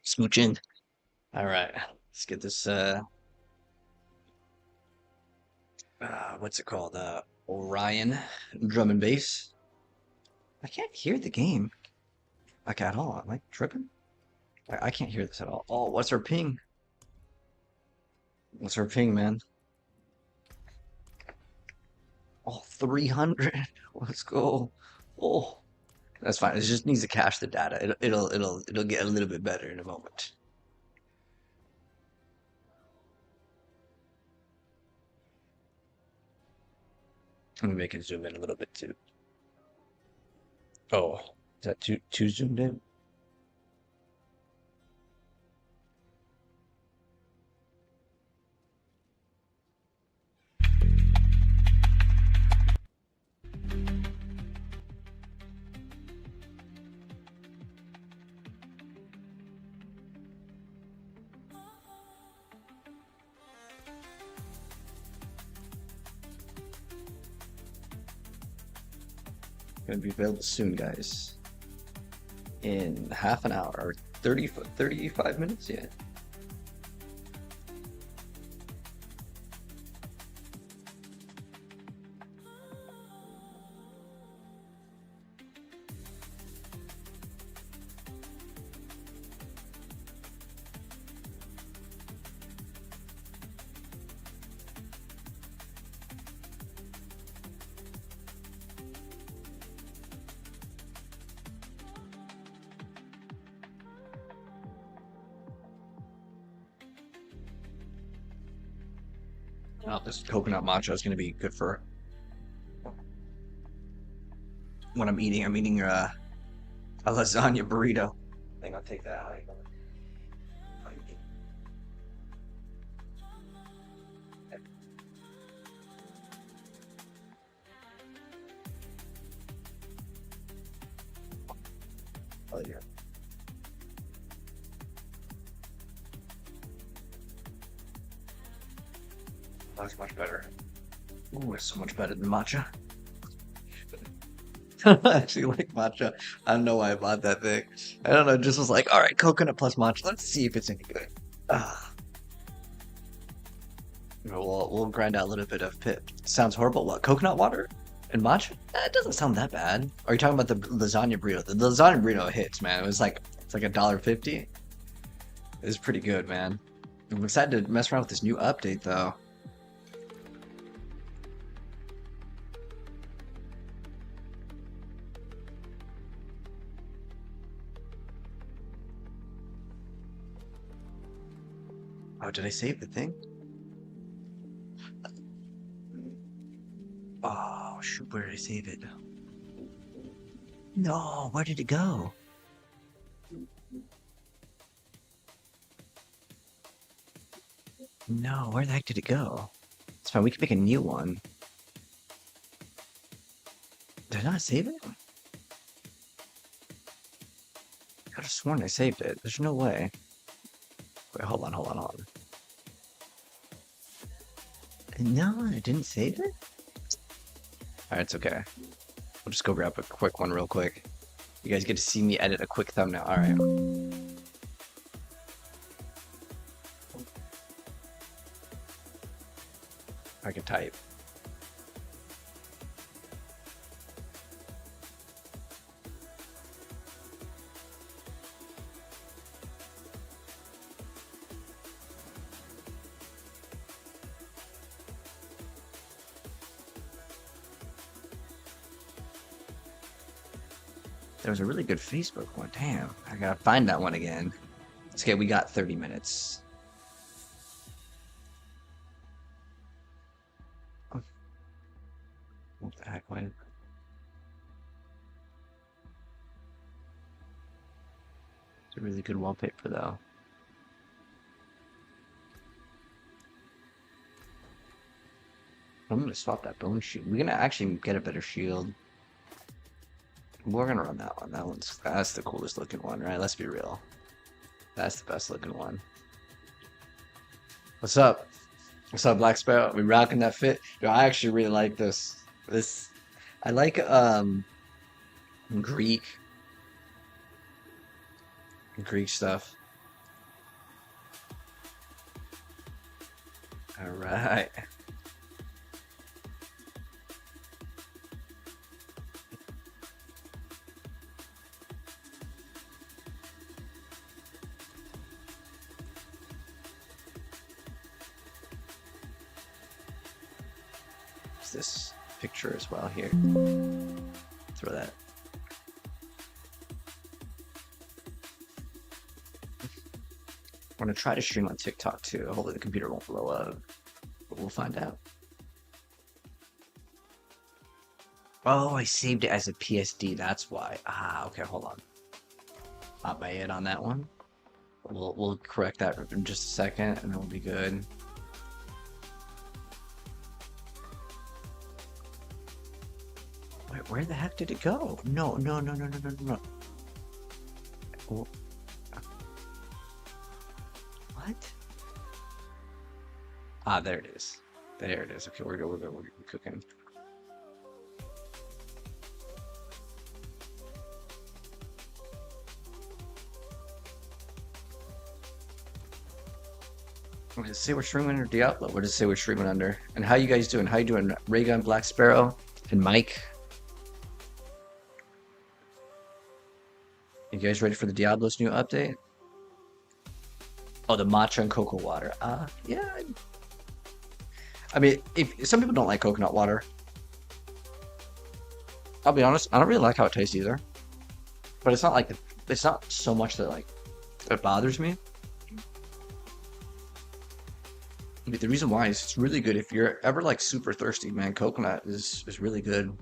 Smooching. All right, let's get this. What's it called? Orion drum and bass. I can't hear the game like at all. Am I tripping? I can't hear this at all. Oh, what's our ping? What's our ping, man? Oh, 300. Let's go. Oh, that's fine. It just needs to cache the data. It'll get a little bit better in a moment. Let me make it zoom in a little bit too. Oh, is that too zoomed in? Gonna be available soon, guys. In half an hour or 35 minutes. Yeah. Oh, this coconut matcha is gonna be good for what I'm eating. I'm eating a lasagna burrito. I think I'll take that. Oh yeah, that's much better. Ooh, it's so much better than matcha. I actually like matcha. I don't know why I bought that thing. I don't know. Just was like, all right, coconut plus matcha. Let's see if it's any good. Ah, we'll grind out a little bit of pit. Sounds horrible. What? Coconut water and matcha? It doesn't sound that bad. Are you talking about the lasagna burrito? The lasagna burrito hits, man. It's like $1.50. It's pretty good, man. I'm excited to mess around with this new update, though. Oh, did I save the thing? Oh, shoot, where did I save it? No, where did it go? No, where the heck did it go? It's fine, we can make a new one. Did I not save it? I could have sworn I saved it. There's no way. Wait, hold on. No, I didn't save it? Alright, it's okay. We'll just go grab a quick one real quick. You guys get to see me edit a quick thumbnail. Alright. I can type. There was a really good Facebook one. Damn, I gotta find that one again. It's okay, we got 30 minutes. Oh, what the heck, wait. It's a really good wallpaper, though. I'm gonna swap that bone shield. We're gonna actually get a better shield. We're gonna run that one. That's the coolest looking one, right? Let's be real. That's the best looking one. What's up? What's up, Black Sparrow? We rocking that fit? Yo, I actually really like this. I like Greek Greek stuff. All right. What's this picture as well here? Throw that. I'm gonna try to stream on TikTok too. Hopefully the computer won't blow up, but we'll find out. Oh, I saved it as a PSD. That's why. Ah, okay. Hold on. Not my head on that one. We'll correct that in just a second, and then we'll be good. Wait, where the heck did it go? No, no, no, no, no, no, no. Oh. What? Ah, there it is. There it is. Okay, we're good. We're good. We're cooking. Does it say we're streaming under Diablo? What does it say we're streaming under? And how you guys doing? How you doing? Raygun, Black Sparrow, and Mike. You guys ready for the Diablo's new update? Oh, the matcha and cocoa water. Yeah. I mean, if some people don't like coconut water, I'll be honest, I don't really like how it tastes either. But it's not like it's not so much that like it bothers me. But the reason why is it's really good if you're ever like super thirsty, man. Coconut is really good.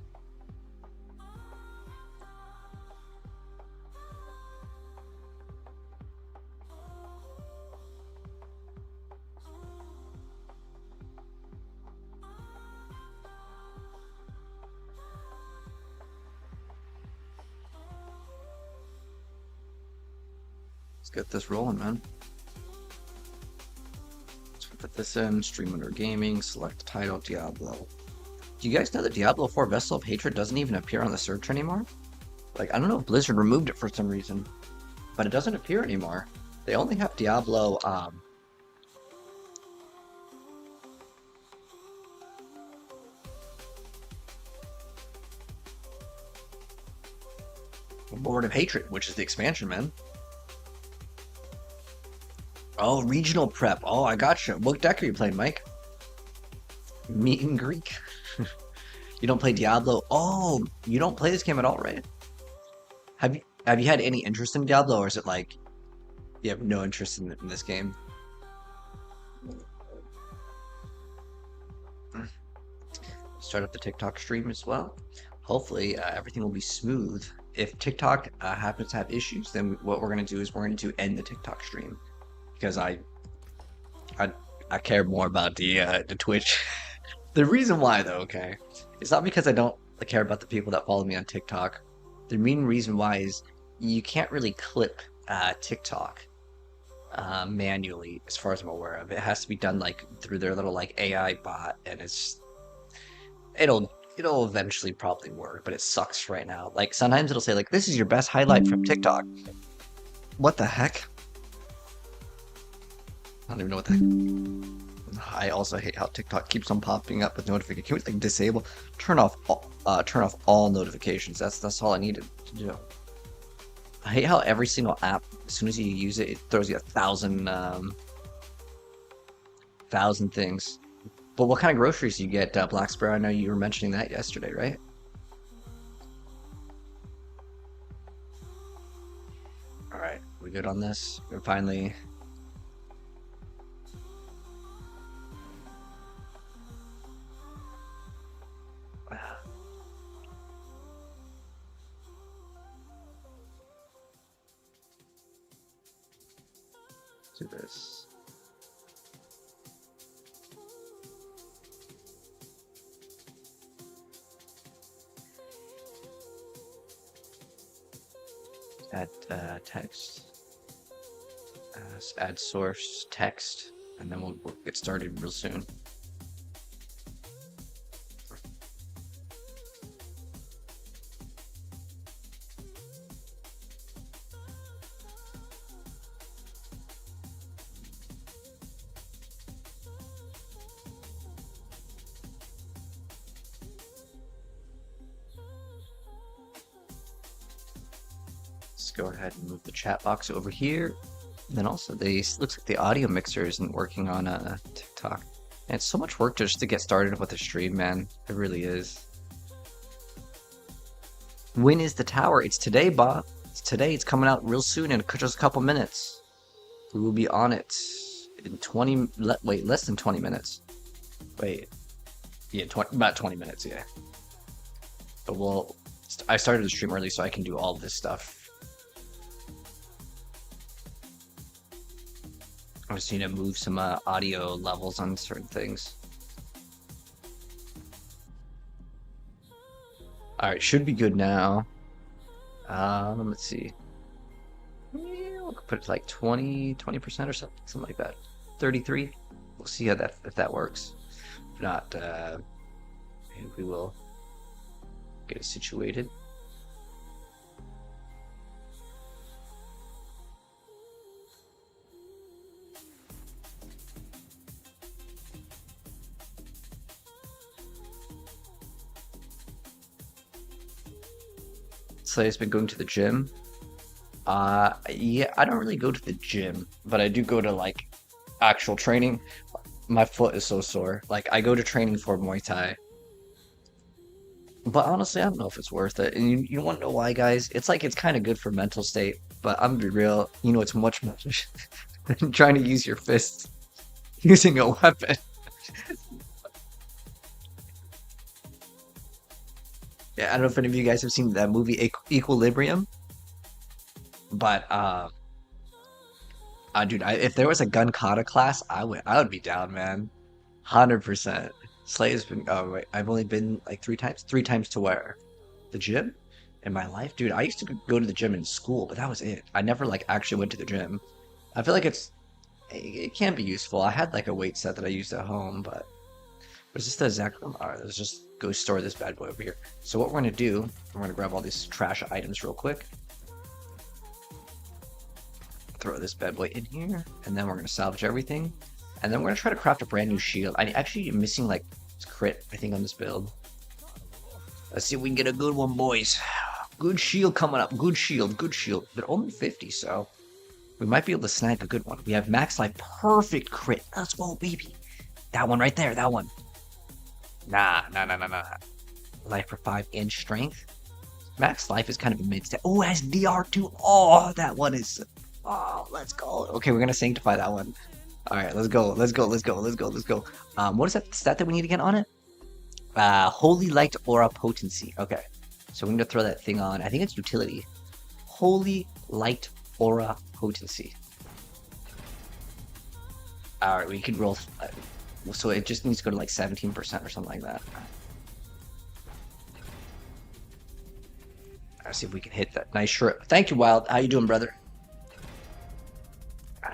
Let's get this rolling, man. Let's put this in, stream under gaming, select title, Diablo. Do you guys know that Diablo 4 Vessel of Hatred doesn't even appear on the search anymore? Like, I don't know if Blizzard removed it for some reason, but it doesn't appear anymore. They only have Diablo, Lord of Hatred, which is the expansion, man. Oh, regional prep. Oh, I gotcha. What deck are you playing, Mike? Meat and Greek. You don't play Diablo? Oh, you don't play this game at all, right? Have you had any interest in Diablo, or is it like you have no interest in this game? Start up the TikTok stream as well. Hopefully, everything will be smooth. If TikTok happens to have issues, then what we're going to do is we're going to end the TikTok stream because I care more about the Twitch. The reason why, though, okay, it's not because I don't care about the people that follow me on TikTok. The main reason why is you can't really clip TikTok manually, as far as I'm aware of. It has to be done like through their little like AI bot, and it'll eventually probably work, but it sucks right now. Like sometimes it'll say like this is your best highlight from TikTok. What the heck? I don't even know what the heck. I also hate how TikTok keeps on popping up with notifications. Can we like disable, turn off all notifications? That's all I needed to do. I hate how every single app, as soon as you use it, it throws you 1,000 things. But what kind of groceries do you get, Black Sparrow? I know you were mentioning that yesterday, right? All right, we good on this? We're finally. Do this. Add text. Add source text, and then we'll get started real soon. Let's go ahead and move the chat box over here. And then also, looks like the audio mixer isn't working on TikTok. And it's so much work just to get started with the stream, man. It really is. When is the tower? It's today, Bob. It's today. It's coming out real soon in just a couple minutes. We will be on it in 20. Wait, less than 20 minutes. Wait, yeah, about 20 minutes, yeah. But I started the stream early so I can do all this stuff. I just need to move some audio levels on certain things. Alright, should be good now. Let's see. Yeah, we'll put it like 20% or something like that. 33. We'll see how if that works. If not, we will get it situated. Slay's been going to the gym. Yeah, I don't really go to the gym, but I do go to like actual training. My foot is so sore. Like I go to training for Muay Thai. But honestly, I don't know if it's worth it. And you want to know why, guys? It's like it's kind of good for mental state, but I'm gonna be real. You know, it's much more than trying to use your fists using a weapon. Yeah, I don't know if any of you guys have seen that movie Equilibrium, but dude, if there was a gun kata class, I would be down, man. 100%. Slay has been. Oh wait, I've only been like 3 times. 3 times to where? The gym? In my life, dude. I used to go to the gym in school, but that was it. I never like actually went to the gym. I feel like it can be useful. I had like a weight set that I used at home, but was this the exact one? All right, let's just go store this bad boy over here. So what we're gonna do, we're gonna grab all these trash items real quick. Throw this bad boy in here, and then we're gonna salvage everything. And then we're gonna try to craft a brand new shield. I actually am missing like crit, I think, on this build. Let's see if we can get a good one, boys. Good shield coming up. Good shield, good shield. But only 50, so we might be able to snag a good one. We have max life, perfect crit. Let's go, baby. That one right there, that one. Nah. Life for 5 and strength. Max life is kind of a mid-step. Oh, it has DR2. Oh, that one is. Oh, let's go. Okay, we're gonna sanctify that one. All right, let's go. What is that stat that we need to get on it? Holy Light Aura Potency. Okay, so we need to throw that thing on. I think it's utility. Holy Light Aura Potency. All right, we can roll. So it just needs to go to like 17% or something like that. Let's see if we can hit that. Nice shirt. Thank you, Wild. How you doing, brother?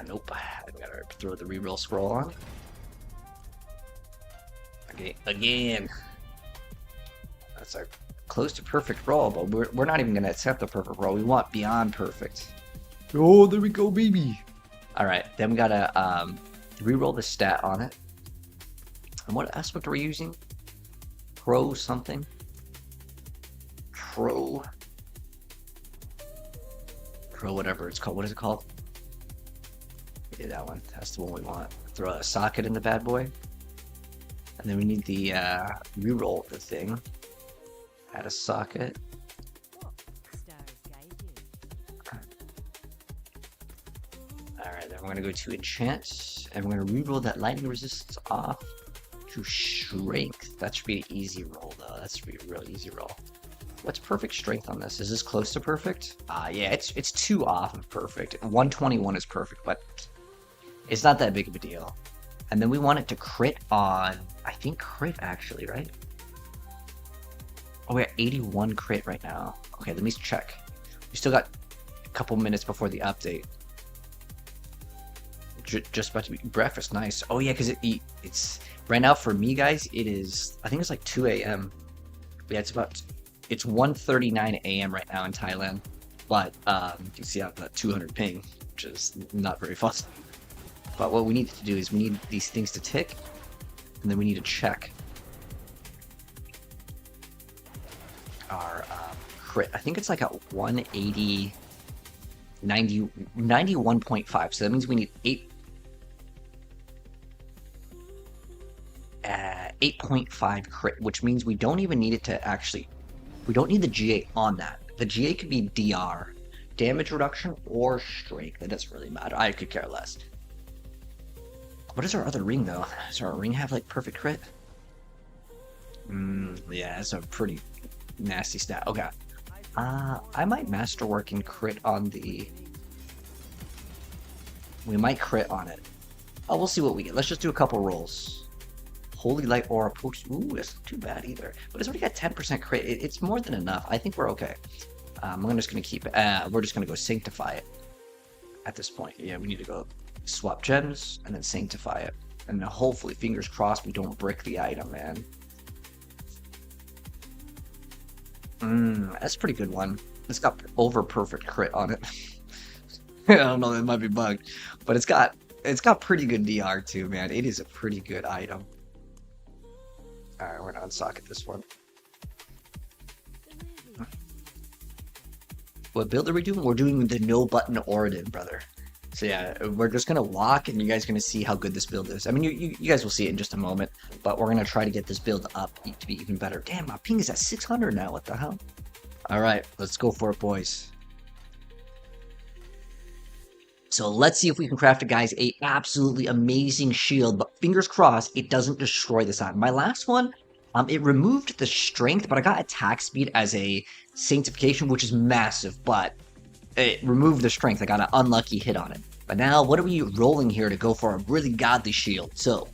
Nope. I gotta throw the reroll scroll on. Okay, again. That's a close to perfect roll, but we're not even gonna accept the perfect roll. We want beyond perfect. Oh, there we go, baby. All right, then we gotta reroll the stat on it. And what aspect are we using? Pro something. Pro whatever it's called. What is it called? Yeah, that one. That's the one we want. Throw a socket in the bad boy. And then we need the reroll the thing. Add a socket. Alright, then we're gonna go to enchant, and we're gonna reroll that lightning resistance off to strength. That should be an easy roll though. That should be a real easy roll. What's perfect strength on this? Is this close to perfect? Yeah, it's 2 off of perfect. 121 is perfect, but it's not that big of a deal. And then we want it to crit on, I think crit actually, right? Oh, we're at 81 crit right now. Okay, let me check. We still got a couple minutes before the update. Just about to be breakfast, nice. Oh yeah, because it's right now for me, guys. It is, I think it's like 2 a.m. Yeah, it's 1:39 a.m. right now in Thailand. But you can see I have that 200 ping, which is not very fun. But what we need to do is we need these things to tick, and then we need to check our crit. I think it's like at 180. 91.5. So that means we need 8.5 crit, which means we don't even need it to actually. We don't need the GA on that. The GA could be DR, damage reduction, or strength. That doesn't really matter. I could care less. What is our other ring though? Does our ring have like perfect crit? Yeah, that's a pretty nasty stat. Okay. I might masterwork and crit on the. We might crit on it. Oh, we'll see what we get. Let's just do a couple rolls. Holy Light Aura Potion. Ooh, that's not too bad either. But it's already got 10% crit. It's more than enough. I think we're okay. I'm just gonna keep it. We're just gonna go Sanctify it. At this point, yeah, we need to go swap gems and then Sanctify it, and then hopefully, fingers crossed, we don't brick the item, man. That's a pretty good one. It's got over perfect crit on it. I don't know, that might be bugged, but it's got pretty good DR too, man. It is a pretty good item. All right, we're gonna unsocket this one. What build are we doing? We're doing the no button Oradin, brother. So yeah, we're just gonna walk, and you guys are gonna see how good this build is. I mean, you guys will see it in just a moment, but we're gonna try to get this build up to be even better. Damn, my ping is at 600 now. What the hell? All right, let's go for it, boys. So let's see if we can craft, guys, a absolutely amazing shield, but fingers crossed it doesn't destroy this item. My last one, it removed the strength, but I got attack speed as a sanctification, which is massive, but it removed the strength. I got an unlucky hit on it. But now, what are we rolling here to go for a really godly shield? So,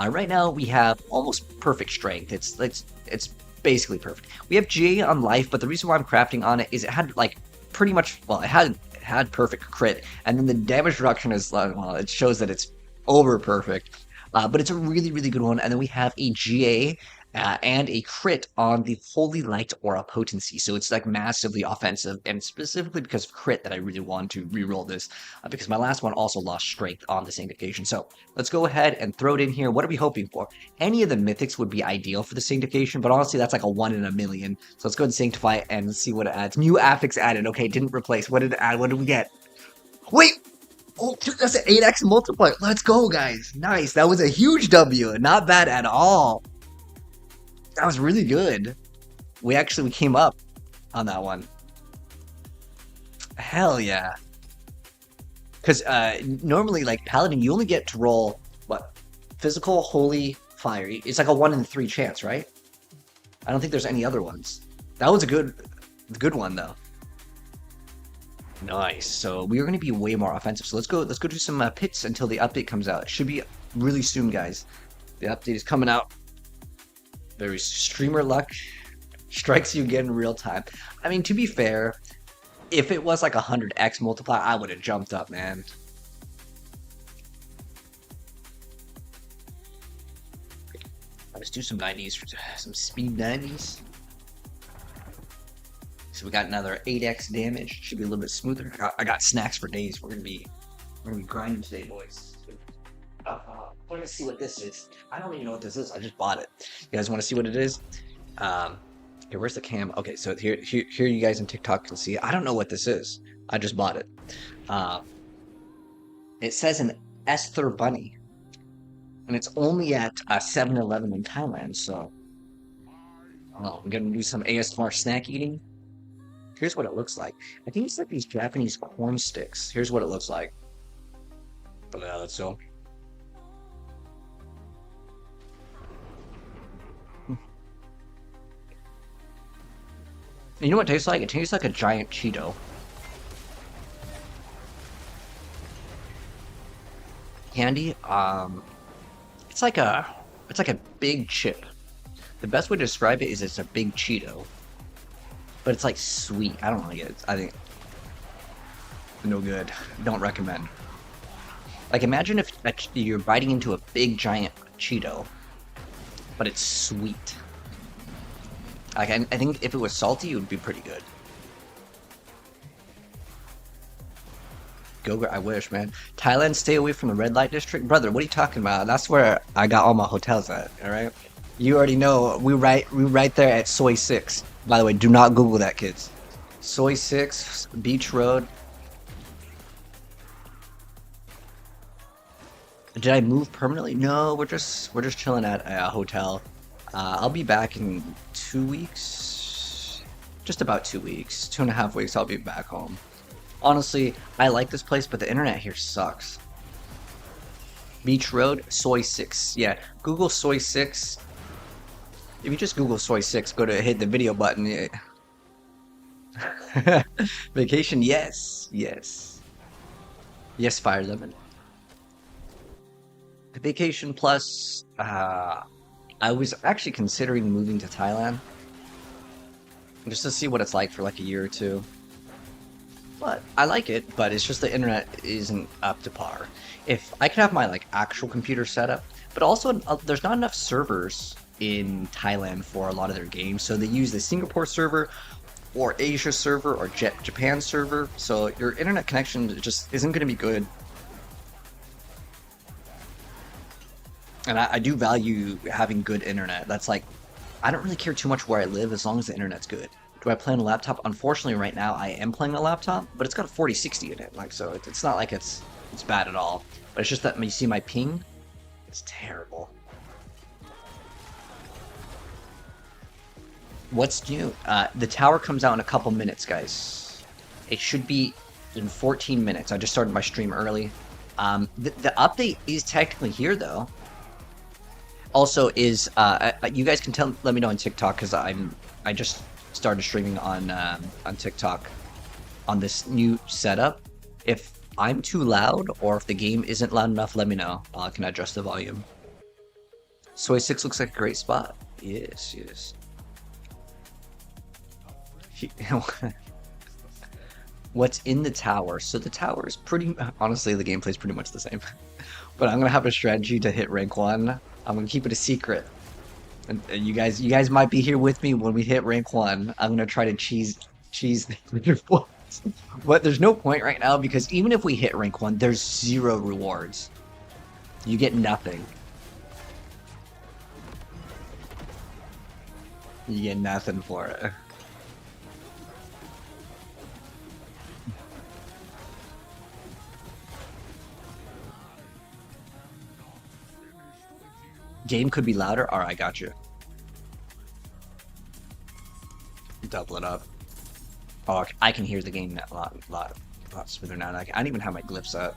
right now we have almost perfect strength. It's basically perfect. We have GA on life, but the reason why I'm crafting on it is it had like pretty much, well, it had perfect crit, and then the damage reduction is, well, it shows that it's over perfect. But it's a really, really good one. And then we have a GA and a crit on the Holy Light Aura Potency. So it's like massively offensive, and specifically because of crit that I really want to reroll this, because my last one also lost strength on the Sanctification. So let's go ahead and throw it in here. What are we hoping for? Any of the Mythics would be ideal for the Sanctification, but honestly, that's like a 1 in a million. So let's go ahead and Sanctify it and see what it adds. New affix added. Okay, didn't replace. What did it add? What did we get? Wait! Oh, that's an 8x multiplier. Let's go, guys. Nice. That was a huge W. Not bad at all. That was really good. We came up on that one. Hell yeah. Because normally, like, Paladin, you only get to roll, what? Physical, holy, fire. It's like a 1 in 3 chance, right? I don't think there's any other ones. That was a good one, though. Nice. So we are going to be way more offensive. So let's go do some pits until the update comes out. It should be really soon, guys. The update is coming out. Very streamer luck strikes you again in real time. I mean, to be fair, if it was like 100x multiplier, I would have jumped up, man. Let's do some 90s, some speed 90s. So we got another 8x damage. Should be a little bit smoother. I got snacks for days. We're gonna be grinding today, boys. We're gonna see what this is. I don't even know what this is. I just bought it. You guys want to see what it is? Here, where's the cam? Okay, so here you guys in TikTok can see. I don't know what this is. I just bought it. It says an Esther bunny, and it's only at 7-Eleven in Thailand. So, I'm gonna do some ASMR snack eating. Here's what it looks like. I think it's like these Japanese corn sticks. Here's what it looks like. But yeah, let's go. You know what it tastes like? It tastes like a giant Cheeto. Candy, it's like a big chip. The best way to describe it is it's a big Cheeto. But it's like sweet. I don't like it. I think no good. Don't recommend. Like, imagine if you're biting into a big giant Cheeto, but it's sweet. Like, I think if it was salty, it would be pretty good. I wish, man. Thailand, stay away from the red light district, brother. What are you talking about? That's where I got all my hotels at. All right. You already know. We right there at Soy 6. By the way, do not Google that, kids. Soy 6, Beach Road. Did I move permanently? No, we're just chilling at a hotel. I'll be back in 2 weeks. Just about 2 weeks. 2.5 weeks, I'll be back home. Honestly, I like this place, but the internet here sucks. Beach Road, Soy 6. Yeah, Google Soy 6. If you just Google Soy 6, go to hit the video button. Vacation, yes, yes. Yes, Fire Lemon. Vacation plus, I was actually considering moving to Thailand just to see what it's like for like a year or two. But I like it, but it's just the internet isn't up to par. If I could have my like actual computer setup, but also there's not enough servers in Thailand for a lot of their games, so they use the Singapore server or Asia server or Japan server. So your internet connection just isn't going to be good. And I do value having good internet. That's like, I don't really care too much where I live as long as the internet's good. Do I play on a laptop? Unfortunately, right now I am playing on a laptop, but it's got a 4060 in it. Like, so it's not like it's bad at all. But it's just that you see my ping, it's terrible. What's new? The tower comes out in a couple minutes, guys. It should be in 14 minutes. I just started my stream early. The update is technically here though. Also, you guys can let me know on TikTok because I just started streaming on TikTok on this new setup. If I'm too loud or if the game isn't loud enough, let me know. I can adjust the volume. Soy 6 looks like a great spot. Yes, yes. What's in the tower? So the tower is pretty. Honestly, the gameplay is pretty much the same. But I'm gonna have a strategy to hit rank 1. I'm gonna keep it a secret. And you guys might be here with me when we hit rank 1. I'm gonna try to cheese the points. But there's no point right now because even if we hit rank 1, there's 0 rewards. You get nothing. You get nothing for it. Game could be louder. Alright, I got you. Double it up. Oh, I can hear the game a lot smoother now. I don't even have my glyphs up.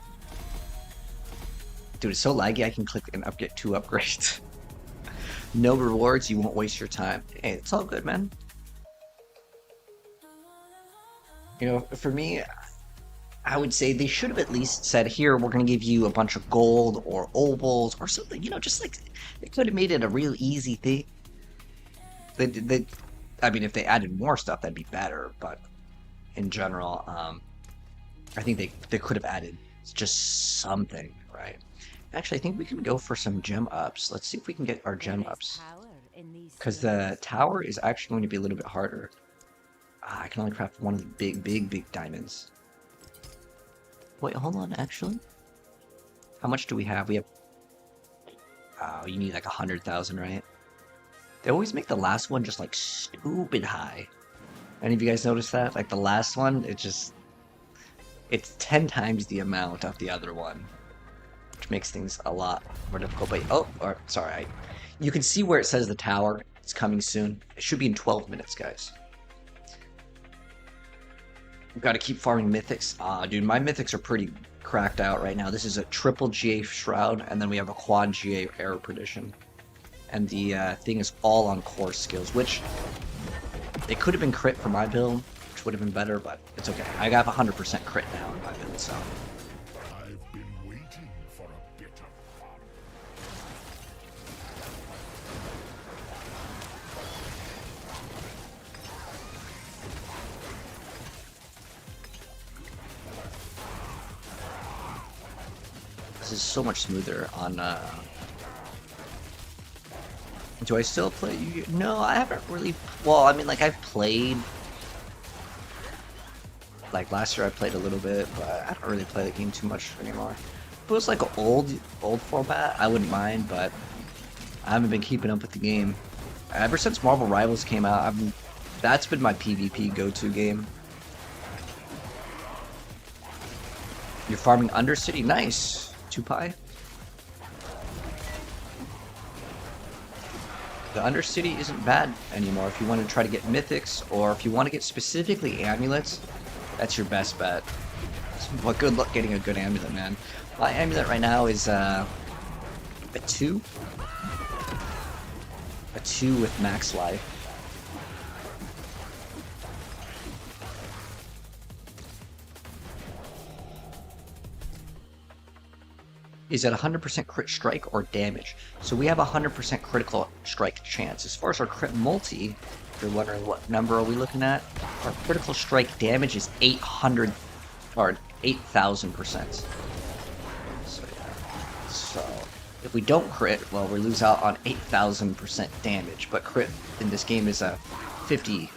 Dude, it's so laggy I can click and get 2 upgrades. No rewards, you won't waste your time. Hey, it's all good, man. You know, for me, I would say they should have at least said, here, we're going to give you a bunch of gold or opals or something, you know, just like, they could have made it a real easy thing. I mean, if they added more stuff, that'd be better, but in general, I think they could have added just something, right? Actually, I think we can go for some gem ups. Let's see if we can get our gem ups. Because the tower is actually going to be a little bit harder. I can only craft one of the big diamonds. Wait, hold on, actually. How much do we have? We have... Oh, you need like 100,000, right? They always make the last one just like stupid high. Any of you guys notice that? Like the last one, it's 10 times the amount of the other one. Which makes things a lot more difficult. But, oh, or, sorry. You can see where it says the tower. It's coming soon. It should be in 12 minutes, guys. We've got to keep farming mythics. Dude, my mythics are pretty cracked out right now. This is a triple GA Shroud, and then we have a quad GA Arrow Perdition. And the thing is all on core skills, which it could have been crit for my build, which would have been better, but it's okay. I got 100% crit now in my build, so. I've been waiting for a bit of fun. This is so much smoother on, Do I still play? No, I haven't really. Well, I mean, like I've played. Like last year, I played a little bit, but I don't really play the game too much anymore. If it was like an old format, I wouldn't mind, but I haven't been keeping up with the game. Ever since Marvel Rivals came out, that's been my PvP go-to game. You're farming Undercity, nice. 2 pi. the Undercity isn't bad anymore. If you want to try to get Mythics, or if you want to get specifically Amulets, that's your best bet. But good luck getting a good Amulet, man. My Amulet right now is a 2. A 2 with max life. Is at 100% crit strike or damage. So we have a 100% critical strike chance. As far as our crit multi, if you're wondering what number are we looking at, our critical strike damage is 800 or 8,000%. So yeah. So if we don't crit, well, we lose out on 8,000% damage. But crit in this game is a 50.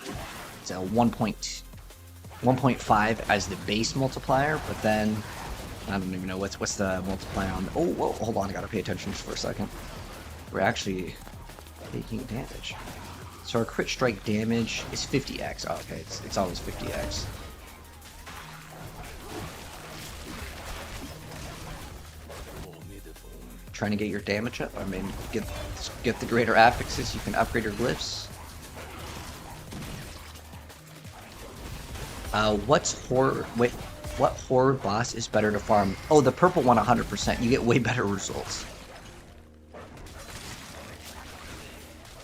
It's a 1.5 as the base multiplier, but then I don't even know what's the multiplier on. Oh, whoa, hold on, I gotta pay attention just for a second. We're actually taking damage. So our crit strike damage is 50x. Oh, okay, it's always 50x. Trying to get your damage up. I mean, get the greater affixes. You can upgrade your glyphs. What horde boss is better to farm? Oh, the purple one 100%. You get way better results.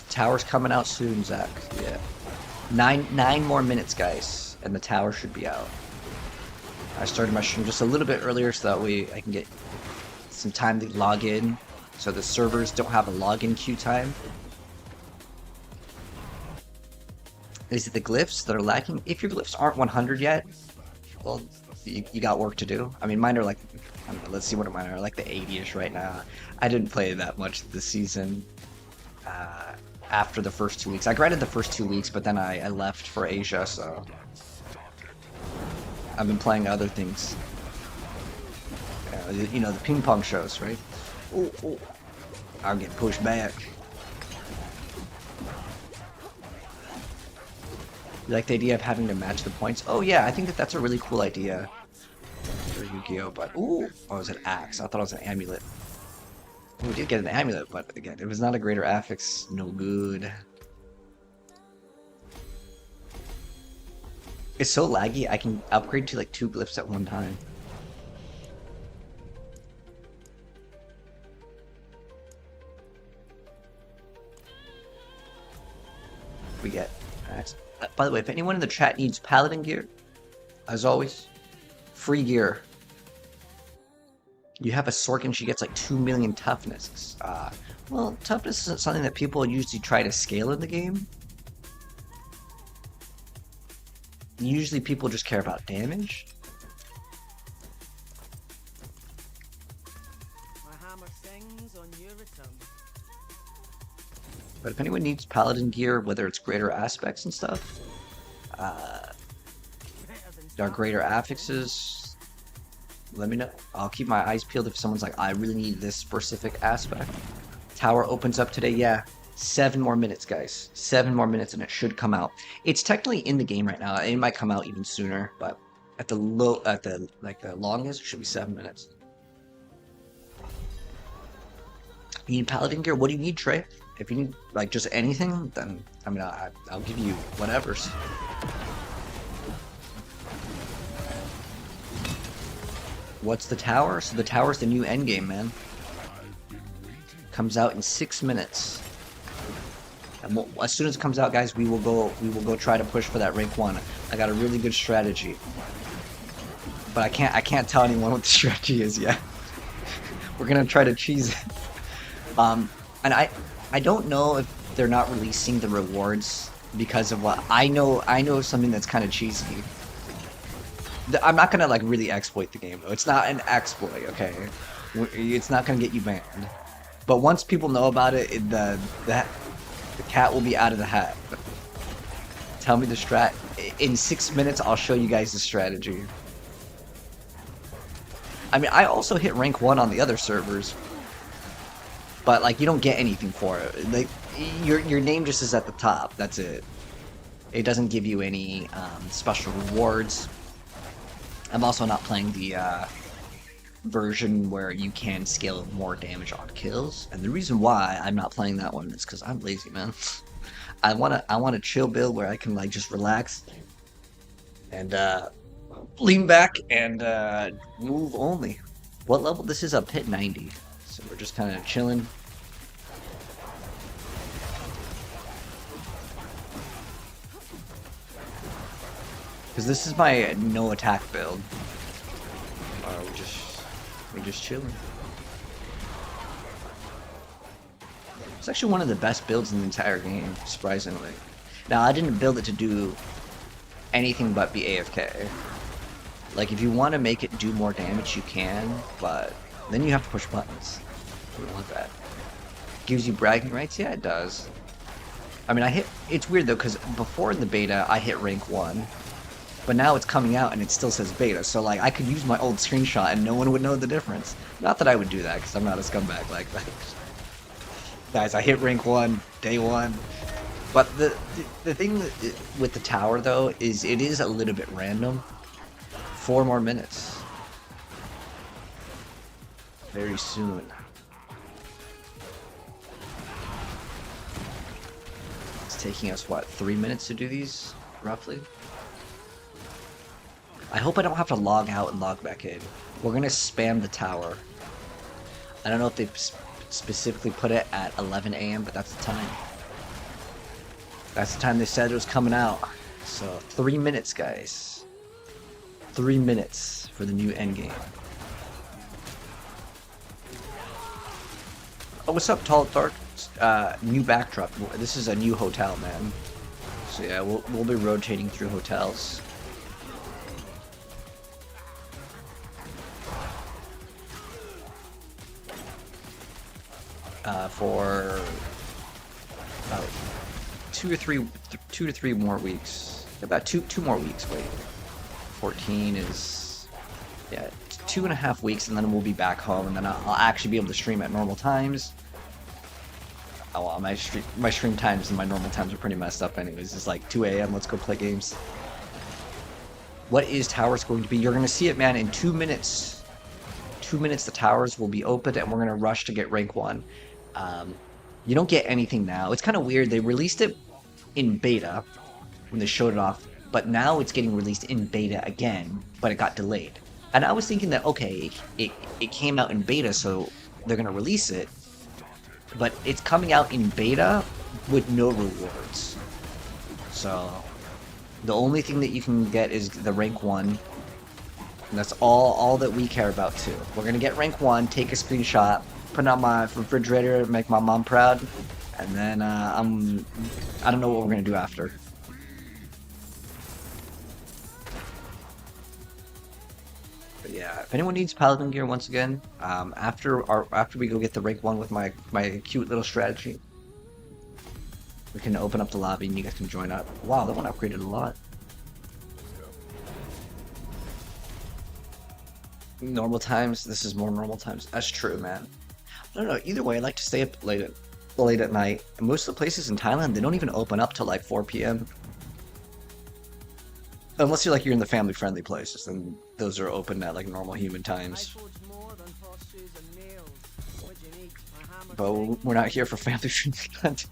Tower's coming out soon, Zach. Yeah. Nine more minutes, guys, and the tower should be out. I started my stream just a little bit earlier so that way I can get some time to log in. So the servers don't have a login queue time. Is it the glyphs that are lacking? If your glyphs aren't 100 yet, well, you got work to do. I mean, mine are like, I don't know, let's see what mine are, like the 80ish right now. I didn't play that much this season after the first 2 weeks. I grinded the first 2 weeks, but then I left for Asia, so I've been playing other things. You know, the ping pong shows, right? Ooh, ooh. I'll get pushed back. You like the idea of having to match the points? Oh yeah, I think that's a really cool idea for Yu-Gi-Oh! But ooh, oh, it was an axe. I thought it was an amulet. Oh, we did get an amulet, but again, it was not a greater affix. No good. It's so laggy. I can upgrade to like 2 glyphs at one time. We get axe. By the way, if anyone in the chat needs Paladin gear, as always, free gear. You have a Sorc and she gets like 2 million toughness. Well, toughness isn't something that people usually try to scale in the game. Usually people just care about damage. My hammer sings on your return. But if anyone needs Paladin gear, whether it's greater aspects and stuff, there are greater affixes, let me know. I'll keep my eyes peeled if someone's like, I really need this specific aspect. Tower opens up today, yeah. 7 more minutes, guys. 7 more minutes and it should come out. It's technically in the game right now. It might come out even sooner, but at the longest, it should be 7 minutes. You need Paladin gear? What do you need, Trey? If you need, like, just anything, then, I mean, I'll give you whatever's. What's the tower? So the tower's the new Endgame, man. Comes out in 6 minutes. And as soon as it comes out, guys, we will go try to push for that rank 1. I got a really good strategy. But I can't tell anyone what the strategy is yet. We're gonna try to cheese it. And I don't know if they're not releasing the rewards because of what I know something that's kind of cheesy. I'm not gonna like really exploit the game though. It's not an exploit, okay? It's not gonna get you banned. But once people know about it, the cat will be out of the hat. Tell me the strat. In 6 minutes, I'll show you guys the strategy. I mean, I also hit rank 1 on the other servers. But like, you don't get anything for it. Like, your name just is at the top. That's it. It doesn't give you any special rewards. I'm also not playing the version where you can scale more damage on kills. And the reason why I'm not playing that one is because I'm lazy, man. I want a chill build where I can like just relax and lean back and move only. What level? This is a pit 90, so we're just kind of chilling. Because this is my no attack build. We're just chilling. It's actually one of the best builds in the entire game, surprisingly. Now, I didn't build it to do anything but be AFK. Like, if you want to make it do more damage, you can, but then you have to push buttons. I don't want that. Gives you bragging rights? Yeah, it does. I mean, it's weird, though, because before in the beta, I hit rank 1. But now it's coming out and it still says beta, so like I could use my old screenshot and no one would know the difference. Not that I would do that, because I'm not a scumbag like that. Guys, I hit rank 1, day 1. But the thing with the tower, though, is it is a little bit random. 4 more minutes. Very soon. It's taking us, what, 3 minutes to do these, roughly? I hope I don't have to log out and log back in. We're gonna spam the tower. I don't know if they specifically put it at 11 AM, but that's the time. That's the time they said it was coming out. So 3 minutes, guys. 3 minutes for the new Endgame. Oh, what's up, Tall Dark? New backdrop. This is a new hotel, man. So yeah, we'll be rotating through hotels. For about 2 to 3 more weeks. About two more weeks. Wait, 14 is, yeah, 2.5 weeks, and then we'll be back home, and then I'll actually be able to stream at normal times. Oh, well, my stream times and my normal times are pretty messed up anyways. It's like 2 AM. Let's go play games. What is towers going to be? You're gonna see it, man, in 2 minutes. 2 minutes the towers will be opened, and we're gonna rush to get rank 1. You don't get anything now. It's kind of weird. They released it in beta when they showed it off, but now it's getting released in beta again, but it got delayed. And I was thinking that, okay, it came out in beta, so they're going to release it, but it's coming out in beta with no rewards. So the only thing that you can get is the rank 1. And that's all that we care about too. We're going to get rank 1, take a screenshot, put it on my refrigerator, make my mom proud, and then I don't know what we're gonna do after. But yeah, if anyone needs Paladin gear, once again, after we go get the rank 1 with my cute little strategy, we can open up the lobby and you guys can join up. Wow, that one upgraded a lot. Normal times. This is more normal times. That's true, man. I don't know. Either way, I like to stay up late at night. And most of the places in Thailand, they don't even open up till like 4 PM. Unless you're in the family-friendly places, then those are open at like normal human times. But we're not here for family-friendly content.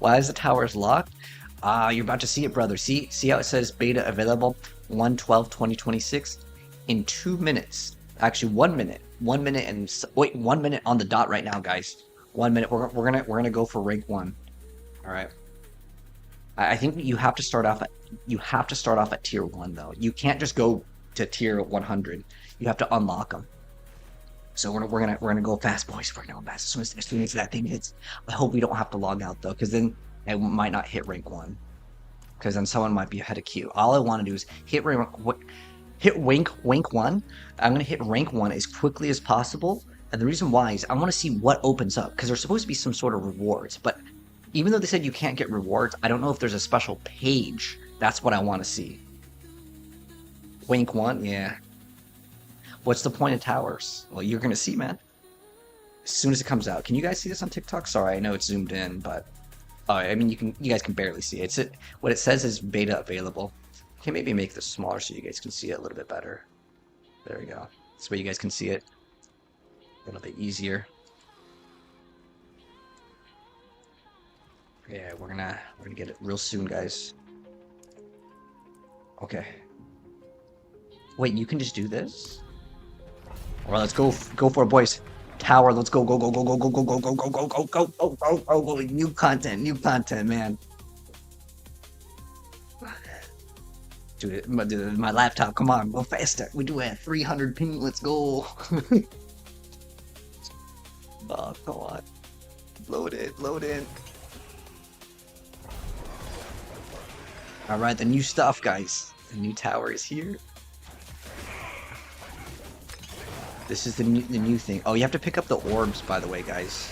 Why is the towers locked? You're about to see it, brother. See how it says beta available 1/12/2026 in 2 minutes. Actually, 1 minute. 1 minute and wait, 1 minute on the dot right now, guys. 1 minute. We're gonna go for rank 1. All right. I think you have to start off at tier 1 though. You can't just go to tier 100. You have to unlock them. So we're gonna go fast, boys. We're gonna go fast as soon as that thing hits. I hope we don't have to log out though, because then I might not hit rank 1. Because then someone might be ahead of queue. All I want to do is hit rank 1. I'm gonna hit rank 1 as quickly as possible. And the reason why is I want to see what opens up, because there's supposed to be some sort of rewards. But even though they said you can't get rewards, I don't know if there's a special page. That's what I want to see. Rank 1, yeah. What's the point of towers? Well, you're gonna see, man. As soon as it comes out. Can you guys see this on TikTok? Sorry, I know it's zoomed in, but I mean you guys can barely see it. What it says is beta available. Okay, maybe make this smaller so you guys can see it a little bit better. There we go. This way you guys can see it a little bit easier. Yeah, we're gonna get it real soon, guys. Okay. Wait, you can just do this? Alright, let's go for it, boys. Tower, let's go, go, go, go, go, go, go, go, go, go, go, go, go, go, go, go, go. New content, man. Dude, my laptop, come on, go faster. We do it 300 ping, let's go. Oh, come on. Load it, load it. Alright, the new stuff, guys. The new tower is here. This is the new thing. Oh, you have to pick up the orbs, by the way, guys.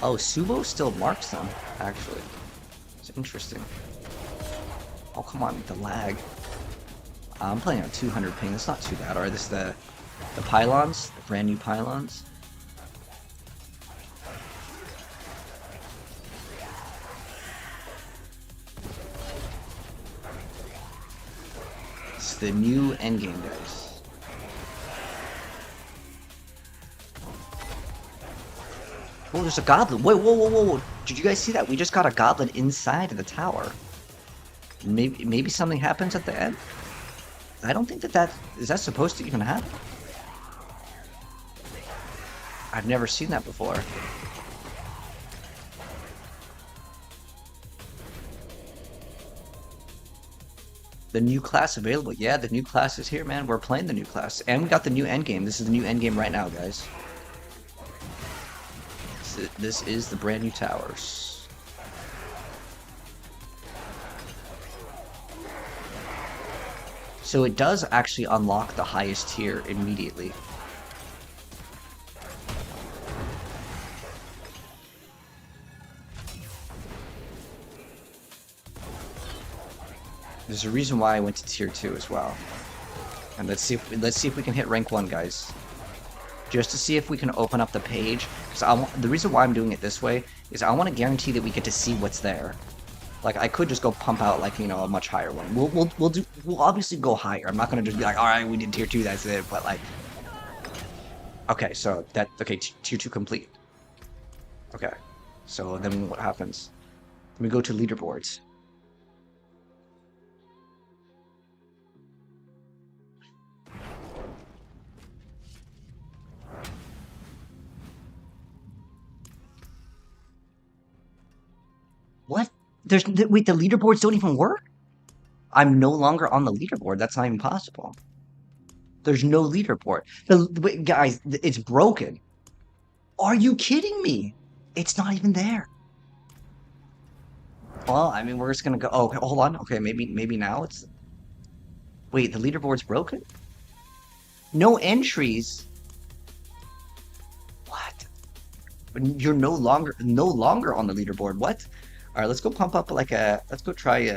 Oh, Subo still marks them, actually. It's interesting. Oh, come on, the lag. I'm playing on 200 ping. That's not too bad. Alright, this is the pylons, the brand new pylons. It's the new endgame, guys. Oh, there's a goblin. Wait, whoa, whoa, whoa, whoa. Did you guys see that? We just got a goblin inside of the tower. Maybe something happens at the end? I don't think that is that supposed to even happen? I've never seen that before. The new class available. Yeah, the new class is here, man. We're playing the new class. And we got the new endgame. This is the new endgame right now, guys. This is the brand new towers. So it does actually unlock the highest tier immediately. There's a reason why I went to tier 2 as well. And let's see if we can hit rank 1, guys. Just to see if we can open up the page. Because the reason why I'm doing it this way is I want to guarantee that we get to see what's there. Like, I could just go pump out, like, you know, a much higher one. We'll obviously go higher. I'm not gonna just be like, all right, we did tier 2, that's it. But like, okay, so tier 2 complete. Okay, so then what happens? Then we go to leaderboards. What? Wait, the leaderboards don't even work? I'm no longer on the leaderboard. That's not even possible. There's no leaderboard. Wait, guys, it's broken. Are you kidding me? It's not even there. Well, I mean, we're just gonna go. Oh, okay, hold on. Okay, maybe now it's. Wait, the leaderboard's broken? No entries. What? You're no longer on the leaderboard. What? All right, let's go pump up like a. Let's go try.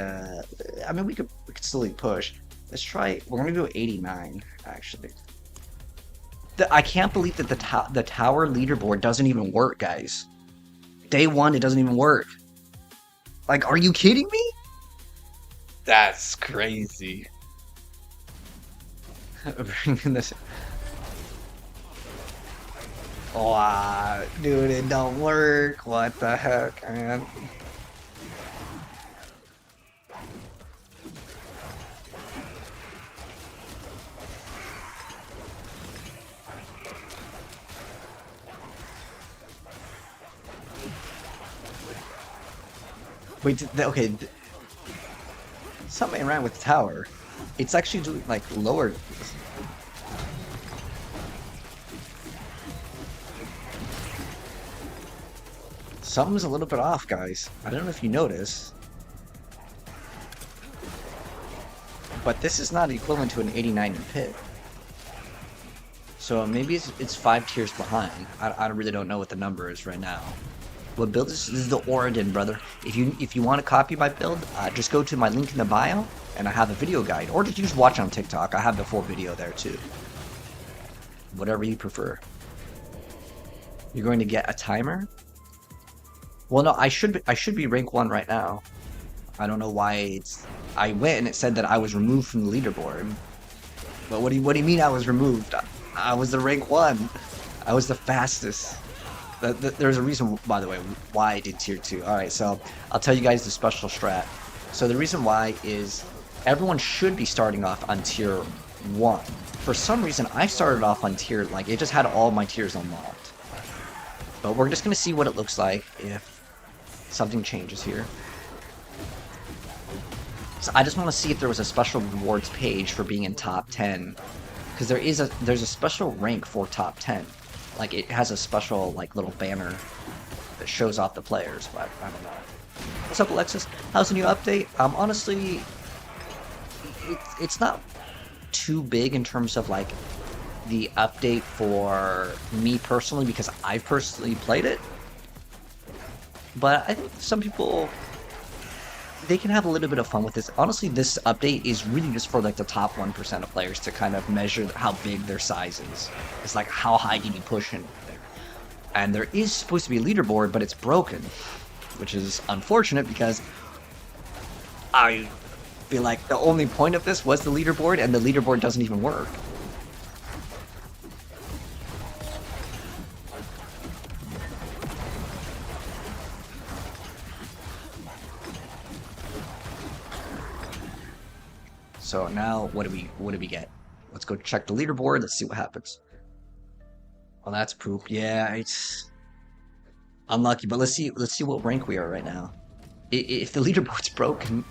I mean, we could slowly push. Let's try. We're gonna go 89 actually. I can't believe that the tower leaderboard doesn't even work, guys. Day 1, it doesn't even work. Like, are you kidding me? That's crazy. Bringing this. Wow, dude, it don't work. What the heck, man? Wait, okay. Something around with the tower. It's actually doing, like, lower. Something's a little bit off, guys. I don't know if you notice. But this is not equivalent to an 89 in pit. So maybe it's 5 tiers behind. I really don't know what the number is right now. What build is this? Is the Oridon, brother. If you want to copy my build, just go to my link in the bio, and I have a video guide. Or just watch on TikTok. I have the full video there too. Whatever you prefer. You're going to get a timer? Well, no, I should be rank 1 right now. I don't know why it's I went and it said that I was removed from the leaderboard. But what do you mean I was removed? I was the rank 1. I was the fastest. There's a reason, by the way, why I did tier 2. Alright, so I'll tell you guys the special strat. So the reason why is everyone should be starting off on tier 1. For some reason, I started off on tier, like, it just had all my tiers unlocked. But we're just going to see what it looks like if something changes here. So I just want to see if there was a special rewards page for being in top 10. Because there's a special rank for top 10. Like, it has a special, like, little banner that shows off the players, but I don't know. What's up, Alexis? How's the new update? Honestly, it's not too big in terms of, like, the update for me personally, because I've personally played it. But I think some people, they can have a little bit of fun with this. Honestly, this update is really just for, like, the top 1% of players to kind of measure how big their size is. It's like, how high can you push in there? And there is supposed to be a leaderboard, but it's broken. Which is unfortunate because I feel like the only point of this was the leaderboard, and the leaderboard doesn't even work. So now, what do we get? Let's go check the leaderboard. Let's see what happens. Well, that's poop. Yeah, it's unlucky. But let's see what rank we are right now. If the leaderboard's broken,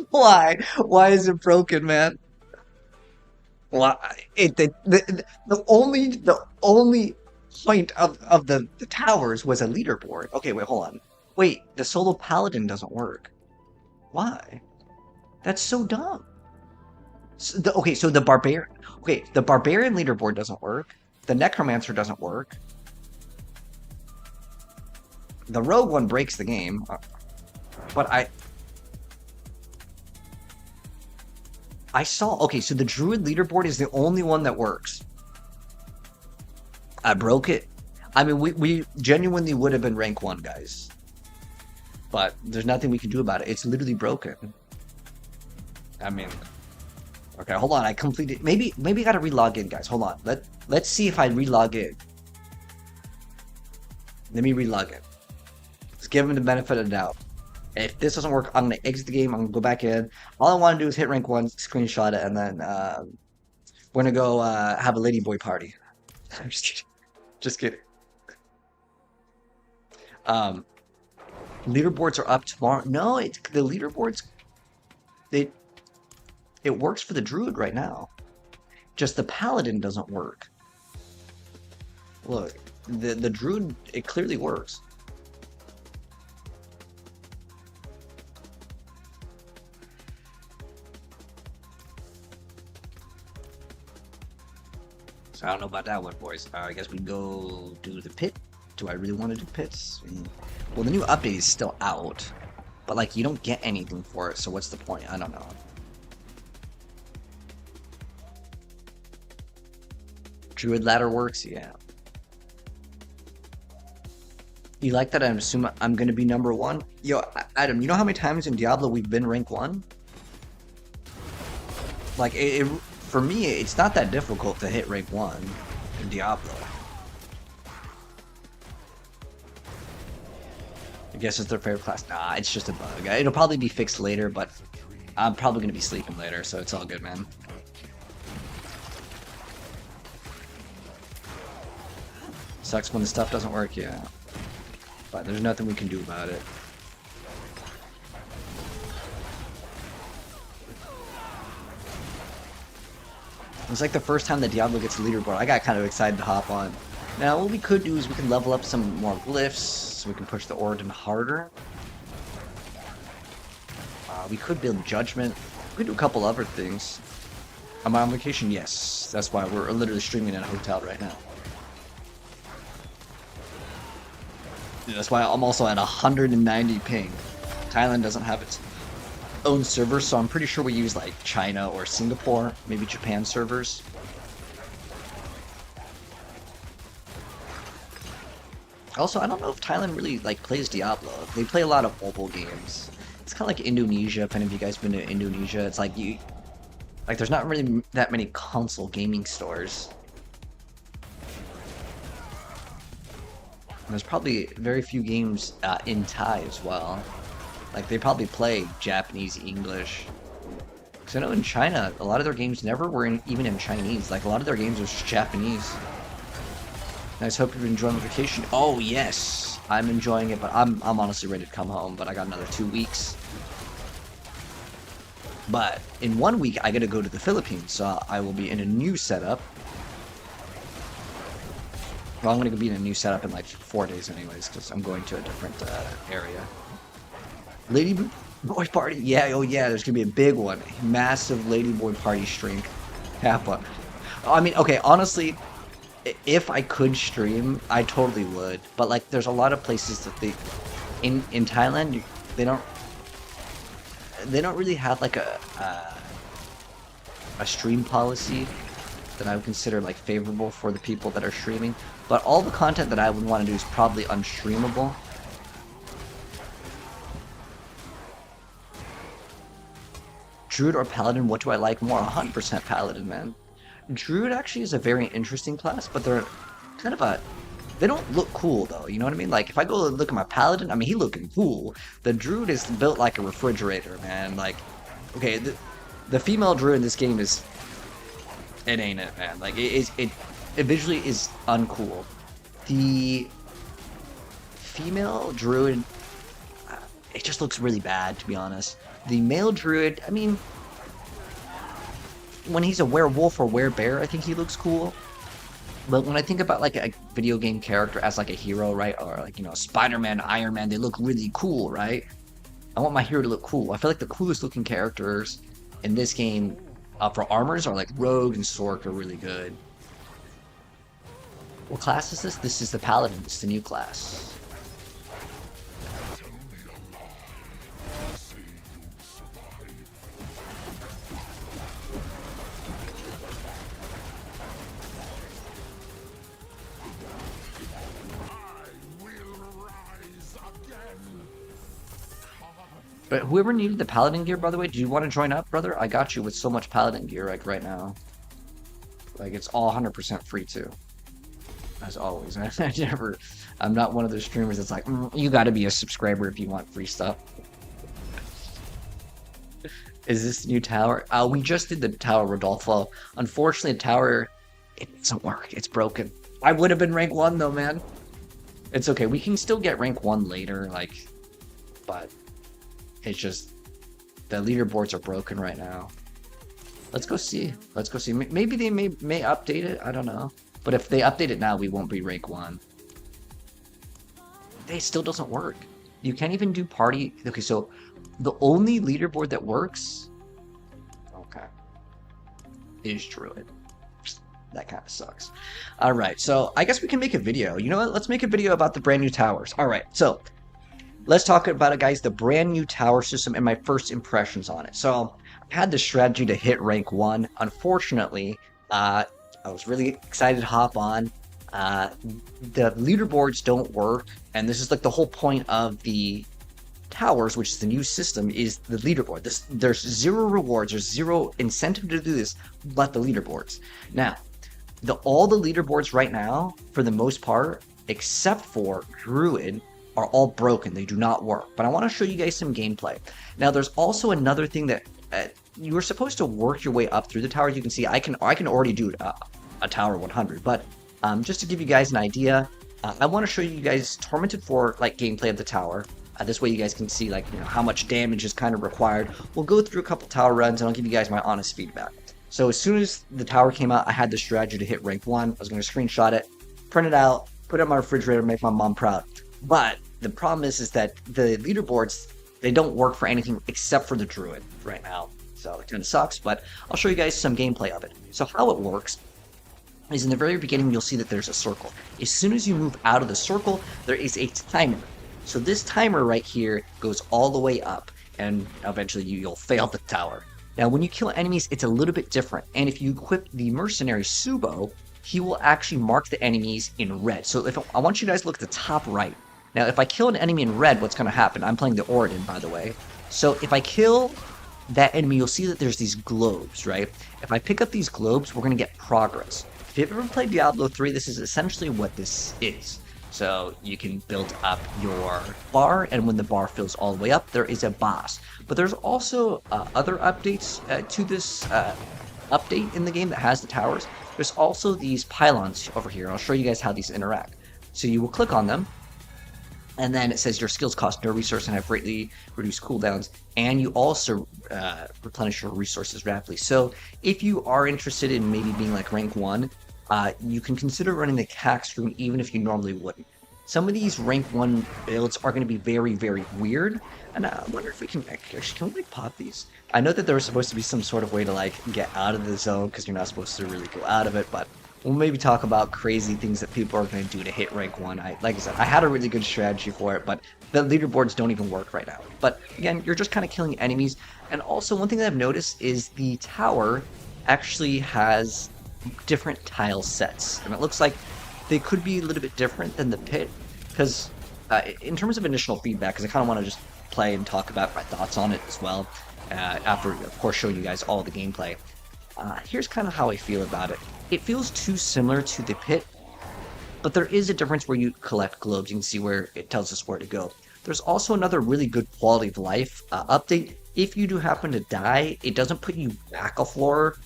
why? Why is it broken, man? Why? The only point of the towers was a leaderboard. Okay, wait, hold on. Wait, the solo paladin doesn't work. Why? That's so dumb. Okay, so the barbarian. Okay, the barbarian leaderboard doesn't work. The necromancer doesn't work. The rogue one breaks the game. But I saw. Okay, so the druid leaderboard is the only one that works. I broke it. I mean, we genuinely would have been rank 1, guys. But there's nothing we can do about it. It's literally broken. I mean, okay, hold on. I completed. Maybe I gotta relog in, guys. Hold on. Let's see if I relog in. Let me relog in. Let's give him the benefit of the doubt. If this doesn't work, I'm gonna exit the game. I'm gonna go back in. All I want to do is hit rank 1, screenshot it, and then we're gonna go have a ladyboy party. I'm just kidding. Just kidding. Leaderboards are up tomorrow. No, the leaderboards. It works for the druid right now. Just the paladin doesn't work. Look, the druid, it clearly works. So I don't know about that one, boys. I guess we go do the pit. Do I really want to do pits? Well, the new update is still out, but like you don't get anything for it. So what's the point? I don't know. Druid ladder works, yeah. You like that? I assume I'm gonna be number 1. Yo, Adam, you know how many times in Diablo we've been rank 1? Like for me, it's not that difficult to hit rank 1 in Diablo. I guess it's their favorite class. Nah, it's just a bug. It'll probably be fixed later, but I'm probably gonna be sleeping later, so it's all good, man. Sucks when the stuff doesn't work, yeah. But there's nothing we can do about it. It's like the first time that Diablo gets a leaderboard. I got kind of excited to hop on. Now, what we could do is we can level up some more glyphs, so we can push the Origin harder. We could build Judgment. We could do a couple other things. Am I on vacation? Yes. That's why we're literally streaming in a hotel right now. That's why I'm also at 190 ping. Thailand doesn't have its own server, so I'm pretty sure we use like China or Singapore, maybe Japan servers. Also, I don't know if Thailand really like plays Diablo. They play a lot of mobile games. It's kind of like Indonesia. If any of you guys been to Indonesia, it's like there's not really that many console gaming stores. And there's probably very few games in Thai as well. Like they probably play Japanese, English. Because I know in China, a lot of their games never were even in Chinese. Like a lot of their games was just Japanese. Nice, hope you're enjoying the vacation. Oh yes, I'm enjoying it, but I'm honestly ready to come home. But I got another 2 weeks. But in 1 week, I gotta go to the Philippines, so I will be in a new setup. Well, I'm gonna be in a new setup in like 4 days, anyways, because I'm going to a different area. Lady Boy Party, yeah, oh yeah, there's gonna be a big one, massive Lady Boy Party stream. Have fun. I mean, okay, honestly, if I could stream, I totally would. But like, there's a lot of places that in Thailand, they don't really have like a stream policy that I would consider like favorable for the people that are streaming. But all the content that I would want to do is probably unstreamable. Druid or Paladin, what do I like more? 100% Paladin, man. Druid actually is a very interesting class, but they're kind of they don't look cool though, you know what I mean? Like if I go look at my Paladin, I mean he looking cool. The Druid is built like a refrigerator, man. Like, okay, the female Druid in this game it ain't it, man. Like it visually is uncool. The female Druid, it just looks really bad, to be honest. The male Druid, I mean, when he's a werewolf or werebear, I think he looks cool. But when I think about like a video game character as like a hero, right, or like, you know, Spider-Man, Iron Man, they look really cool, right? I want my hero to look cool. I feel like the coolest looking characters in this game for armors are like Rogue and Sorc are really good. What class is this? This is the Paladin. It's the new class. But whoever needed the Paladin gear, by the way, do you want to join up, brother? I got you with so much Paladin gear like right now. Like it's all 100% free too. As always, I'm not one of those streamers that's like, you got to be a subscriber if you want free stuff. Is this the new tower? We just did the tower, Rodolfo. Unfortunately, the tower, it doesn't work. It's broken. I would have been rank 1 though, man. It's okay. We can still get rank 1 later, like, but it's just the leaderboards are broken right now. Let's go see. Let's go see. Maybe they may update it. I don't know. But if they update it now, we won't be rank 1. It still doesn't work. You can't even do party. Okay, so the only leaderboard that works, okay, is Druid. That kind of sucks. All right, so I guess we can make a video. You know what? Let's make a video about the brand new towers. All right, so let's talk about it, guys. The brand new tower system and my first impressions on it. So I had the strategy to hit rank 1. Unfortunately, I was really excited to hop on. The leaderboards don't work, and this is like the whole point of the towers, which is the new system, is the leaderboard. There's 0 rewards, there's 0 incentive to do this, but the leaderboards. Now, all the leaderboards right now, for the most part, except for Druid, are all broken. They do not work. But I want to show you guys some gameplay. Now, there's also another thing that you were supposed to work your way up through the towers. You can see I can already do a tower 100, but just to give you guys an idea, I want to show you guys Tormented 4 like gameplay of the tower. This way you guys can see like, you know, how much damage is kind of required. We'll go through a couple tower runs and I'll give you guys my honest feedback. So as soon as the tower came out, I had the strategy to hit rank 1. I was going to screenshot it, print it out, put it in my refrigerator, make my mom proud. But the problem is that the leaderboards, they don't work for anything except for the Druid right now. So it kind of sucks, but I'll show you guys some gameplay of it. So how it works is in the very beginning, you'll see that there's a circle. As soon as you move out of the circle, there is a timer. So this timer right here goes all the way up, and eventually you'll fail the tower. Now, when you kill enemies, it's a little bit different. And if you equip the Mercenary Subo, he will actually mark the enemies in red. So if I want you guys to look at the top right. Now, if I kill an enemy in red, what's going to happen? I'm playing the Origin, by the way. So if I kill that enemy, you'll see that there's these globes, right? If I pick up these globes, we're going to get progress. If you've ever played Diablo 3, this is essentially what this is. So you can build up your bar, and when the bar fills all the way up, there is a boss. But there's also other updates to this update in the game that has the towers. There's also these pylons over here. I'll show you guys how these interact. So you will click on them, and then it says your skills cost no resource and have greatly reduced cooldowns, and you also replenish your resources rapidly. So if you are interested in maybe being like rank 1, you can consider running the Cax rune even if you normally wouldn't. Some of these rank 1 builds are going to be very, very weird, and I wonder if we can we like pop these? I know that there was supposed to be some sort of way to like get out of the zone because you're not supposed to really go out of it, but we'll maybe talk about crazy things that people are going to do to hit rank 1. Like I said, I had a really good strategy for it, but the leaderboards don't even work right now. But again, you're just kind of killing enemies. And also, one thing that I've noticed is the tower actually has different tile sets. And it looks like they could be a little bit different than the pit. Because in terms of initial feedback, because I kind of want to just play and talk about my thoughts on it as well, after, of course, showing you guys all the gameplay. Here's kind of how I feel about it. It feels too similar to the pit, but there is a difference where you collect globes. You can see where it tells us where to go. There's also another really good quality of life update. If you do happen to die, it doesn't put you back a floor,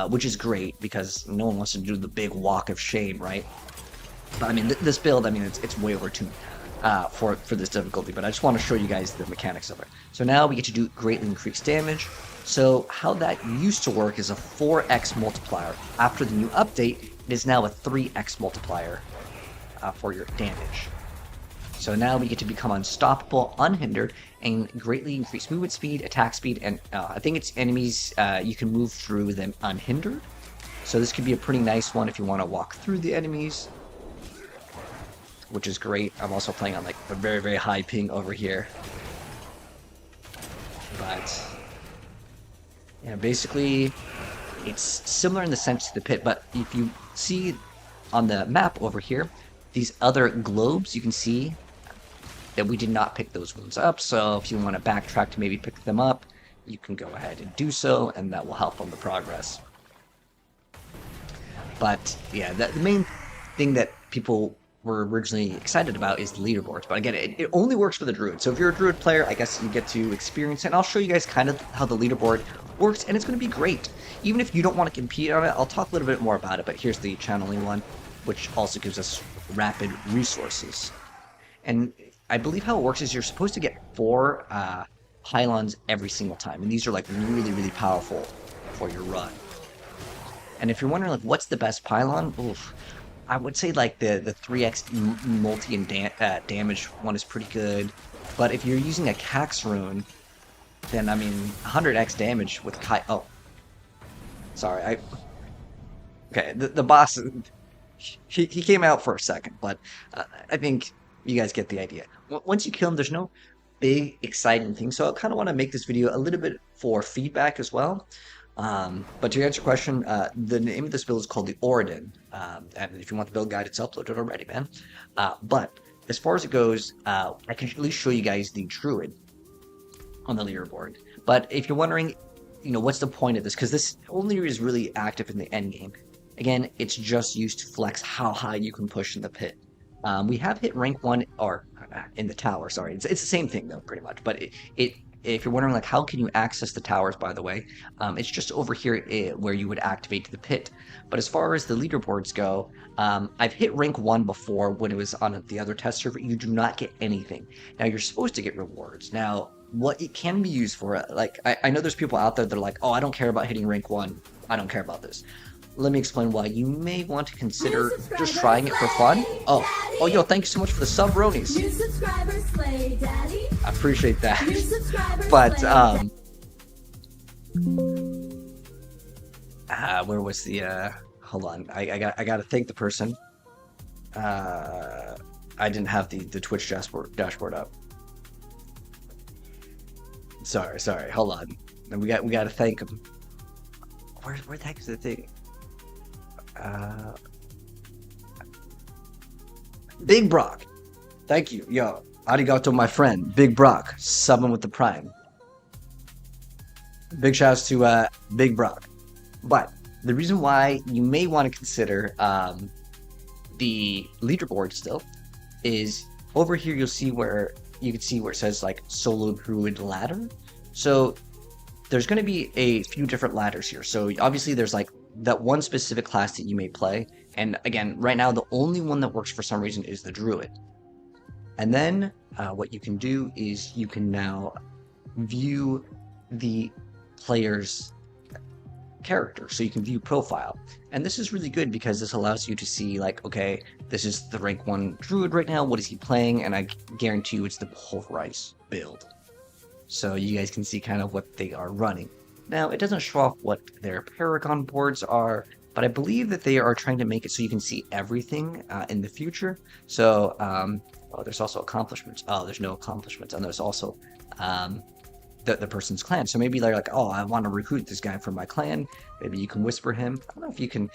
which is great because no one wants to do the big walk of shame, right? But I mean, this build, I mean, it's way over 2 for this difficulty, but I just want to show you guys the mechanics of it. So now we get to do greatly increased damage. So how that used to work is a 4x multiplier. After the new update, it is now a 3x multiplier for your damage. So now we get to become unstoppable, unhindered, and greatly increase movement speed, attack speed, and I think it's enemies, you can move through them unhindered. So this could be a pretty nice one if you want to walk through the enemies, which is great. I'm also playing on like a very, very high ping over here. But yeah, basically it's similar in the sense to the pit, but if you see on the map over here, these other globes, you can see that we did not pick those ones up. So if you want to backtrack to maybe pick them up, you can go ahead and do so, and that will help on the progress. But yeah, the main thing that people were originally excited about is the leaderboards. But again, it only works for the druid. So if you're a druid player, I guess you get to experience it. And I'll show you guys kind of how the leaderboard works, and it's going to be great. Even if you don't want to compete on it, I'll talk a little bit more about it. But here's the channeling one, which also gives us rapid resources. And I believe how it works is you're supposed to get 4 pylons every single time. And these are like really, really powerful for your run. And if you're wondering like what's the best pylon, oof, I would say like the 3x multi and damage one is pretty good. But if you're using a Cax rune, then I mean 100x damage with oh, sorry, okay, the boss, he came out for a second, but I think you guys get the idea. Once you kill him, there's no big exciting thing. So I kind of want to make this video a little bit for feedback as well. But to answer your question, the name of this build is called the Origin, and if you want the build guide, it's uploaded already, man. But as far as it goes, I can at least show you guys the Druid on the leaderboard. But if you're wondering, you know, what's the point of this? Because this only is really active in the endgame. Again, it's just used to flex how high you can push in the pit. We have hit rank 1, or in the tower, sorry. It's the same thing, though, pretty much. But if you're wondering, like, how can you access the towers, by the way, it's just over here where you would activate the pit. But as far as the leaderboards go, I've hit rank 1 before when it was on the other test server. You do not get anything. Now, you're supposed to get rewards. Now, what it can be used for, like, I know there's people out there that are like, oh, I don't care about hitting rank 1. I don't care about this. Let me explain why. You may want to consider just trying it for fun. Oh, yo, thank you so much for the sub, Ronies. New subscribers slay, Daddy. I appreciate that. New subscribers But, slay, where was the, hold on. I gotta thank the person. I didn't have the Twitch dashboard up. Sorry, hold on. We gotta thank him. Where the heck is the thing? Uh, Big Brock. Thank you. Yo, arigato, my friend. Big Brock, subbing with the Prime. Big shouts to Big Brock. But the reason why you may want to consider the leaderboard still is over here. You'll see where you can see where it says like solo druid ladder. So there's going to be a few different ladders here. So obviously there's like that one specific class that you may play. And again, right now, the only one that works for some reason is the druid. And then what you can do is you can now view the player's character. So you can view profile. And this is really good because this allows you to see like, okay, this is the rank 1 druid right now. What is he playing? And I guarantee you it's the pulverize build. So you guys can see kind of what they are running. Now, it doesn't show off what their Paragon boards are, but I believe that they are trying to make it so you can see everything in the future. So, oh, there's also accomplishments. Oh, there's no accomplishments. And there's also the person's clan. So maybe they're like, oh, I want to recruit this guy from my clan. Maybe you can whisper him. I don't know if you can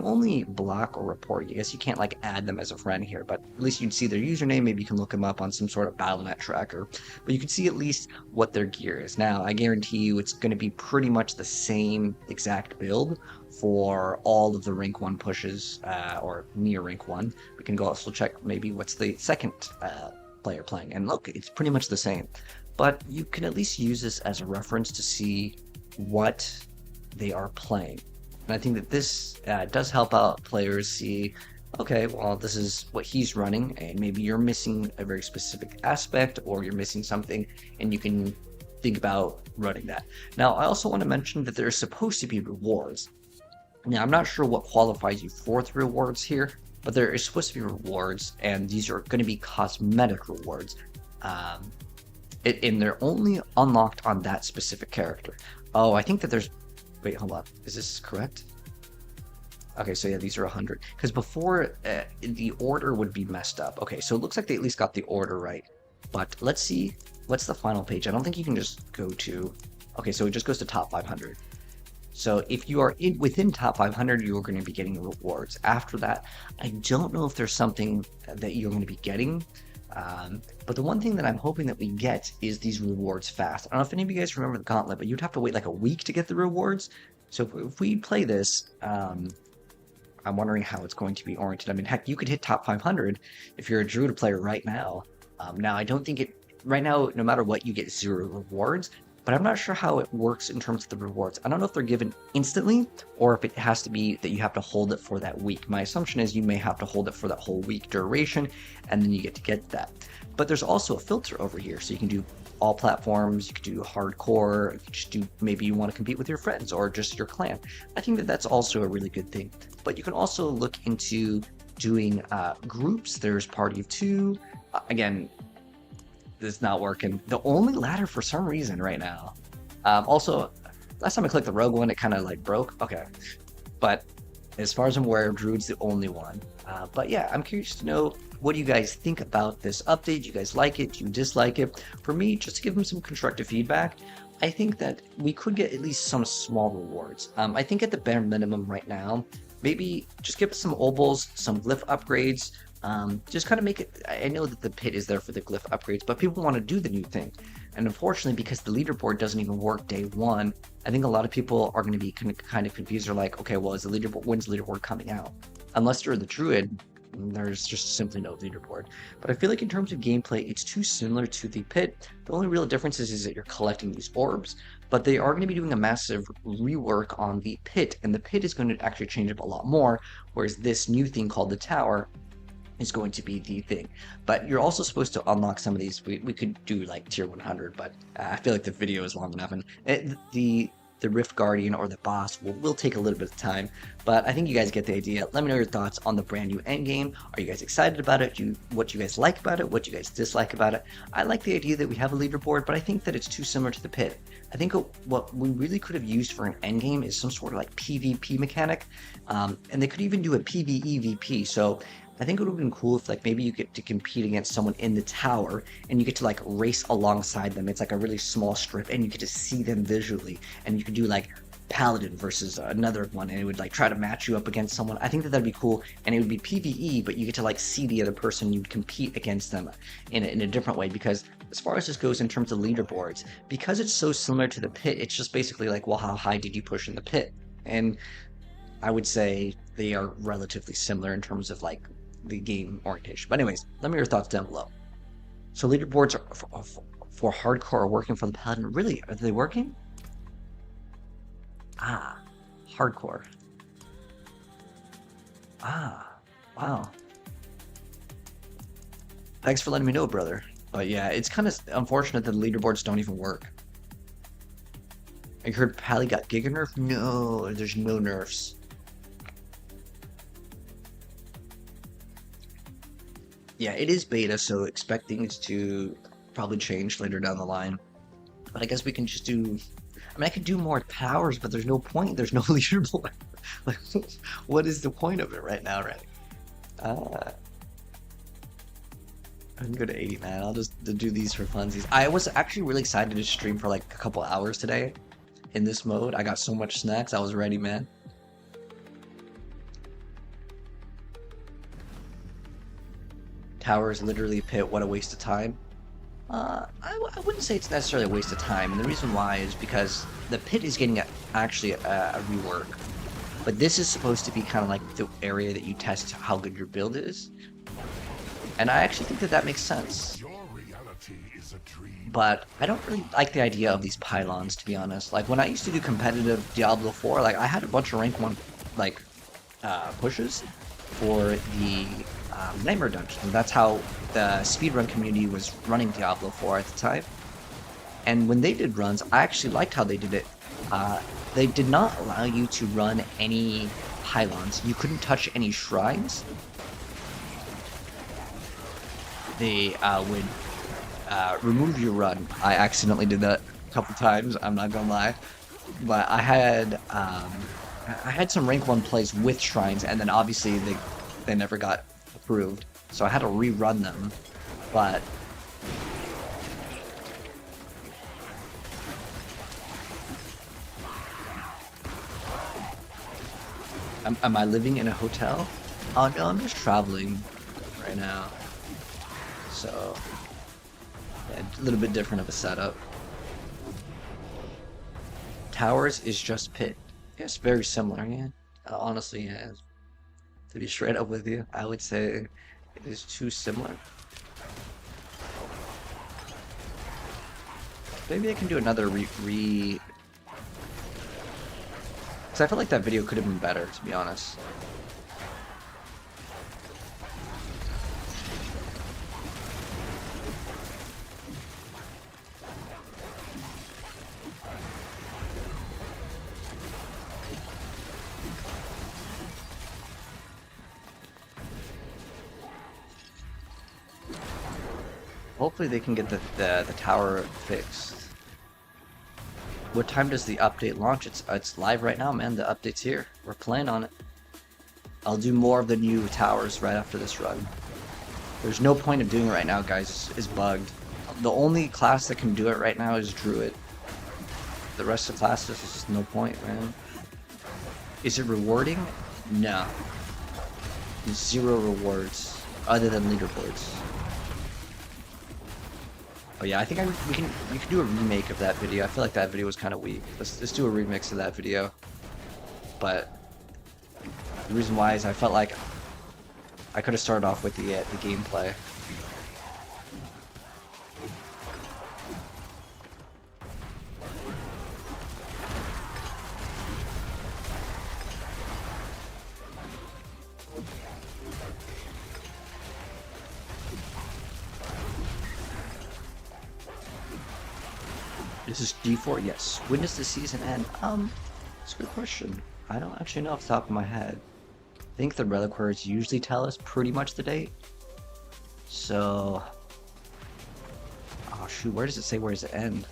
only block or report. I guess you can't like add them as a friend here, but at least you'd see their username. Maybe you can look them up on some sort of Battle.net tracker, but you can see at least what their gear is. Now, I guarantee you it's going to be pretty much the same exact build for all of the rank 1 pushes or near rank 1. We can go also check maybe what's the second player playing, and look, it's pretty much the same. But you can at least use this as a reference to see what they are playing. And I think that this does help out players see, okay, well, this is what he's running, and maybe you're missing a very specific aspect, or you're missing something, and you can think about running that. Now, I also want to mention that there's supposed to be rewards. Now, I'm not sure what qualifies you for the rewards here, but there is supposed to be rewards, and these are going to be cosmetic rewards. And they're only unlocked on that specific character. Oh, I think that there's... Wait, hold on. Is this correct? Okay, so yeah, these are 100. Because before, the order would be messed up. Okay, so it looks like they at least got the order right. But let's see. What's the final page? I don't think you can just go to... Okay, so it just goes to top 500. So if you are within top 500, you are going to be getting rewards. After that, I don't know if there's something that you're going to be getting. But the one thing that I'm hoping that we get is these rewards fast. I don't know if any of you guys remember the gauntlet, but you'd have to wait like a week to get the rewards. So if we play this, I'm wondering how it's going to be oriented. I mean, heck, you could hit top 500 if you're a druid player right now. Now, I don't think it... Right now, no matter what, you get 0 rewards. But I'm not sure how it works in terms of the rewards. I don't know if they're given instantly, or if it has to be that you have to hold it for that week. My assumption is you may have to hold it for that whole week duration, and then you get that. But there's also a filter over here, so you can do all platforms, you can do hardcore, you can just do, maybe you want to compete with your friends, or just your clan. I think that that's also a really good thing. But you can also look into doing groups. There's party of 2. Again, this is not working. The only ladder for some reason right now. Also, last time I clicked the rogue one, it kind of like broke. Okay. But as far as I'm aware, Druid's the only one. But yeah, I'm curious to know what do you guys think about this update. Do you guys like it? Do you dislike it? For me, just to give them some constructive feedback, I think that we could get at least some small rewards. I think at the bare minimum right now, maybe just give us some obols, some glyph upgrades, just kind of make it... I know that the pit is there for the glyph upgrades, but people want to do the new thing. And unfortunately, because the leaderboard doesn't even work day 1, I think a lot of people are going to be kind of confused. They're like, okay, well, when's the leaderboard coming out? Unless you're the druid, there's just simply no leaderboard. But I feel like in terms of gameplay, it's too similar to the pit. The only real difference is that you're collecting these orbs, but they are going to be doing a massive rework on the pit, and the pit is going to actually change up a lot more, whereas this new thing called the tower is going to be the thing. But you're also supposed to unlock some of these. We could do like tier 100, but I feel like the video is long enough, and the Rift Guardian or the boss will take a little bit of time, but I think you guys get the idea. Let me know your thoughts on the brand new Endgame. Are you guys excited about it? What you guys like about it? What you guys dislike about it? I like the idea that we have a leaderboard, but I think that it's too similar to the pit. I think what we really could have used for an Endgame is some sort of like PvP mechanic, and they could even do a PvEVP. So I think it would have been cool if like maybe you get to compete against someone in the tower and you get to like race alongside them. It's like a really small strip and you get to see them visually, and you could do like Paladin versus another one, and it would like try to match you up against someone. I think that that'd be cool, and it would be PvE, but you get to like see the other person. You'd compete against them in a different way, because as far as this goes in terms of leaderboards, because it's so similar to the pit, it's just basically like, well, how high did you push in the pit? And I would say they are relatively similar in terms of like the game orientation. But anyways, let me know your thoughts down below. So leaderboards are for hardcore are working for the Paladin. Really, are they working? Ah, hardcore. Ah, wow. Thanks for letting me know, brother. But yeah, it's kind of unfortunate that the leaderboards don't even work. I heard Pally got Giga Nerf? No, there's no nerfs. Yeah, it is beta, so expect things to probably change later down the line. But I guess we can just do... I mean, I could do more towers, but there's no point. There's no leaderboard. Like, what is the point of it right now, right? I can go to 80, man. I'll just do these for funsies. I was actually really excited to stream for like a couple hours today in this mode. I got so much snacks. I was ready, man. Towers literally pit. What a waste of time. I wouldn't say it's necessarily a waste of time, and the reason why is because the pit is getting actually a rework. But this is supposed to be kind of like the area that you test how good your build is. And I actually think that that makes sense. Your reality is a dream. But I don't really like the idea of these pylons, to be honest. Like, when I used to do competitive Diablo 4, like, I had a bunch of rank 1, like, pushes for the Nightmare Dungeon. And that's how the speedrun community was running Diablo 4 at the time. And when they did runs, I actually liked how they did it. They did not allow you to run any pylons. You couldn't touch any shrines. They would remove your run. I accidentally did that a couple times, I'm not gonna lie. But I had some rank 1 plays with shrines, and then obviously they never got approved. So I had to rerun them. But am I living in a hotel? Oh no, I'm just traveling right now. So, yeah, a little bit different of a setup. Towers is just pit. Yeah, it's very similar, yeah. Honestly, yeah. To be straight up with you, I would say it is too similar. Maybe I can do another because I feel like that video could have been better, to be honest. Hopefully they can get the tower fixed. What time does the update launch? It's live right now, man. The update's here. We're playing on it. I'll do more of the new towers right after this run. There's no point of doing it right now, guys. It's bugged. The only class that can do it right now is Druid. The rest of the classes is just no point, man. Is it rewarding? No. Zero rewards other than leaderboards. Oh yeah, I think we can do a remake of that video. I feel like that video was kind of weak. Let's do a remix of that video. But the reason why is I felt like I could have started off with the gameplay. This is D4? Yes. When does the season end? That's a good question. I don't actually know off the top of my head. I think the reliquaries usually tell us pretty much the date. So... oh shoot, where does it say where does it end?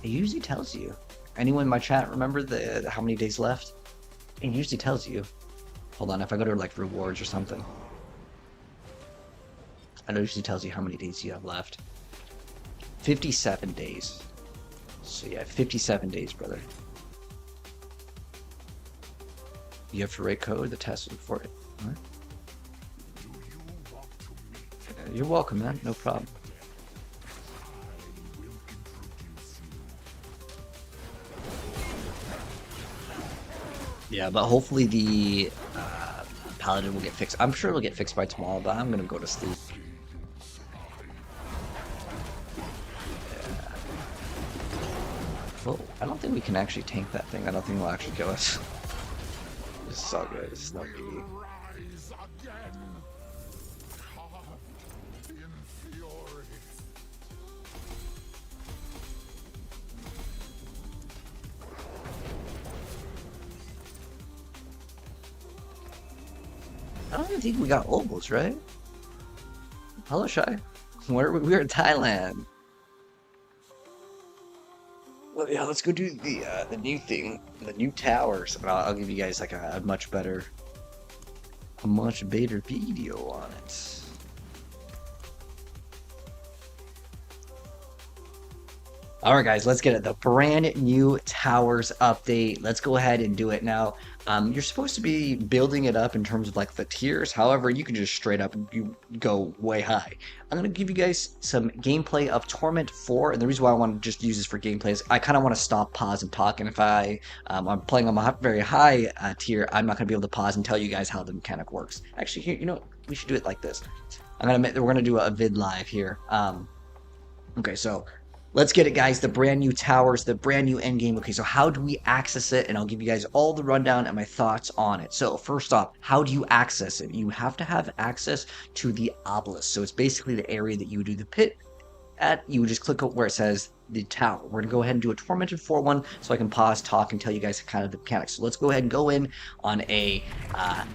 It usually tells you. Anyone in my chat remember the how many days left? It usually tells you. Hold on, if I go to like rewards or something. It usually tells you how many days you have left. 57 days. So yeah, 57 days, brother. You have to rate code the test for it. All right. You're welcome, man. No problem. Yeah, but hopefully the Paladin will get fixed. I'm sure it'll get fixed by tomorrow, but I'm gonna go to sleep. Yeah. Well, I don't think we can actually tank that thing. I don't think it'll actually kill us. This is all good. This is no biggie. Rise again. Caught in fury. I don't even think we got Obos, right? Hello, Shy. We're in Thailand. Well, yeah, let's go do the new thing, the new towers, and I'll give you guys like a much better video on it. All right, guys, let's get it. The brand new towers update. Let's go ahead and do it now. You're supposed to be building it up in terms of like the tiers. However, you can just straight up you go way high. I'm gonna give you guys some gameplay of Torment 4, and the reason why I want to just use this for gameplay is I kind of want to stop, pause, and talk. And if I'm playing on a very high tier, I'm not gonna be able to pause and tell you guys how the mechanic works. Actually, here, you know, we should do it like this. We're gonna do a vid live here. Okay, so. Let's get it, guys. The brand new towers, the brand new endgame. Okay, so how do we access it? And I'll give you guys all the rundown and my thoughts on it. So first off, how do you access it? You have to have access to the obelisk. So it's basically the area that you would do the pit at. You would just click where it says the tower. We're going to go ahead and do a Tormented 4-1 so I can pause, talk, and tell you guys kind of the mechanics. So let's go ahead and go in on a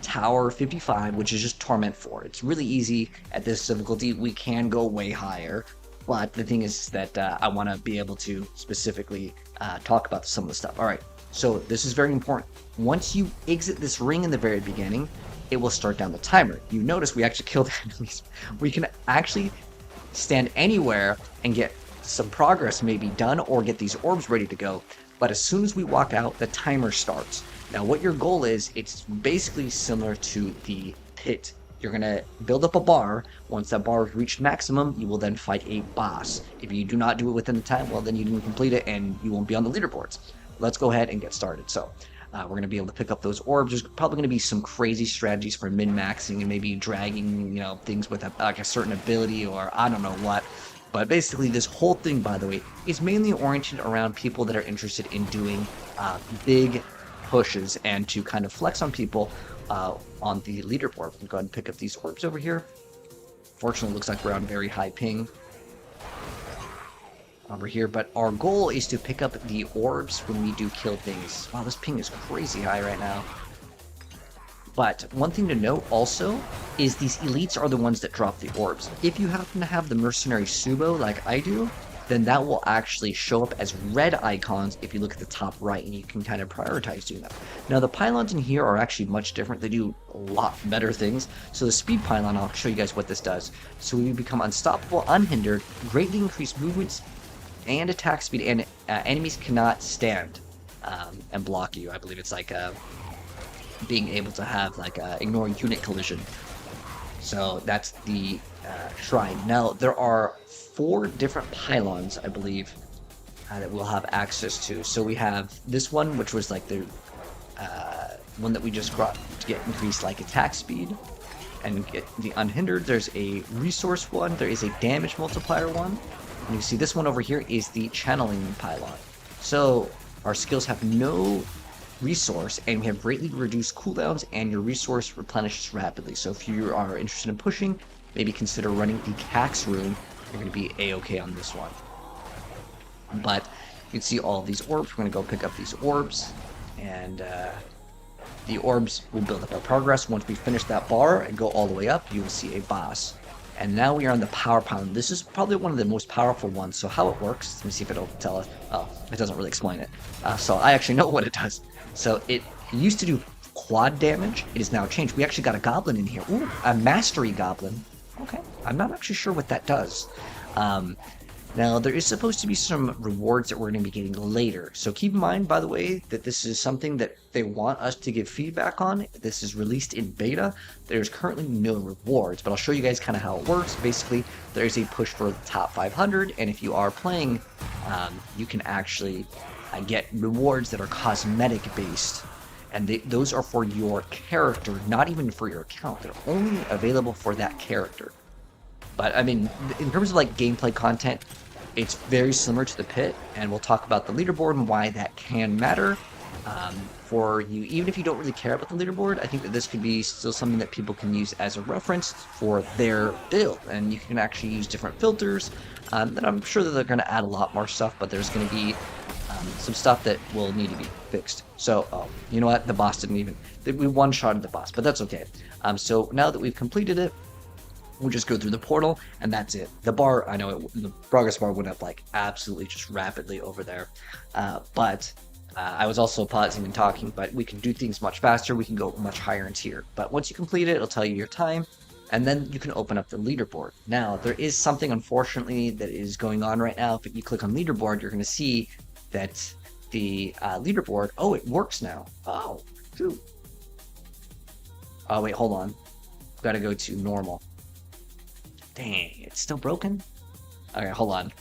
Tower 55, which is just Torment 4. It's really easy at this difficulty. We can go way higher. But the thing is that I want to be able to specifically talk about some of the stuff. All right, so this is very important. Once you exit this ring in the very beginning, it will start down the timer. You notice we actually killed enemies. We can actually stand anywhere and get some progress maybe done or get these orbs ready to go. But as soon as we walk out, the timer starts. Now what your goal is, it's basically similar to the pit. You're going to build up a bar. Once that bar is reached maximum, you will then fight a boss. If you do not do it within the time, well, then you didn't complete it and you won't be on the leaderboards. Let's go ahead and get started. So we're going to be able to pick up those orbs. There's probably going to be some crazy strategies for min-maxing and maybe dragging, you know, things with like a certain ability or I don't know what. But basically, this whole thing, by the way, is mainly oriented around people that are interested in doing big pushes and to kind of flex on people on the leaderboard. We'll go ahead and pick up these orbs over here. Fortunately, it looks like we're on very high ping over here, but our goal is to pick up the orbs when we do kill things. Wow, this ping is crazy high right now. But one thing to note also is these elites are the ones that drop the orbs. If you happen to have the Mercenary Subo like I do, then that will actually show up as red icons if you look at the top right, and you can kind of prioritize doing that. Now the pylons in here are actually much different. They do a lot better things. So the speed pylon, I'll show you guys what this does. So we become unstoppable, unhindered, greatly increased movements and attack speed, and enemies cannot stand and block you. I believe it's like being able to have like ignore unit collision. So that's the shrine. Now there are 4 different pylons, I believe, that we'll have access to. So we have this one, which was like the one that we just got to get increased like attack speed and get the unhindered. There's a resource one. There is a damage multiplier one. And you see this one over here is the channeling pylon. So our skills have no resource, and we have greatly reduced cooldowns, and your resource replenishes rapidly. So if you are interested in pushing, maybe consider running the Cax room. You're going to be a-okay on this one. But you can see all of these orbs. We're going to go pick up these orbs, and the orbs will build up our progress. Once we finish that bar and go all the way up, you will see a boss. And now we are on the power pylon. This is probably one of the most powerful ones. So how it works, let me see if it'll tell us. Oh, it doesn't really explain it. So I actually know what it does. So it used to do quad damage. It is now changed. We actually got a goblin in here. Ooh, a mastery goblin. Okay, I'm not actually sure what that does. Now, there is supposed to be some rewards that we're going to be getting later. So keep in mind, by the way, that this is something that they want us to give feedback on. This is released in beta. There's currently no rewards, but I'll show you guys kind of how it works. Basically, there's a push for the top 500, and if you are playing, you can actually get rewards that are cosmetic based. And those are for your character, not even for your account. They're only available for that character. But I mean, in terms of like gameplay content, it's very similar to the pit, and we'll talk about the leaderboard and why that can matter for you. Even if you don't really care about the leaderboard, I think that this could be still something that people can use as a reference for their build, and you can actually use different filters. And I'm sure that they're going to add a lot more stuff, but there's going to be some stuff that will need to be fixed. So, you know what? The boss didn't even... We one-shotted the boss, but that's okay. So now that we've completed it, we'll just go through the portal, and that's it. The bar, I know, the progress bar went up, like, absolutely just rapidly over there. But I was also pausing and talking, but we can do things much faster. We can go much higher in tier. But once you complete it, it'll tell you your time, and then you can open up the leaderboard. Now, there is something, unfortunately, that is going on right now. If you click on leaderboard, you're going to see that the leaderboard, oh, it works now. Oh, phew. Oh, wait, hold on. Got to go to normal. Dang, it's still broken? Okay, hold on.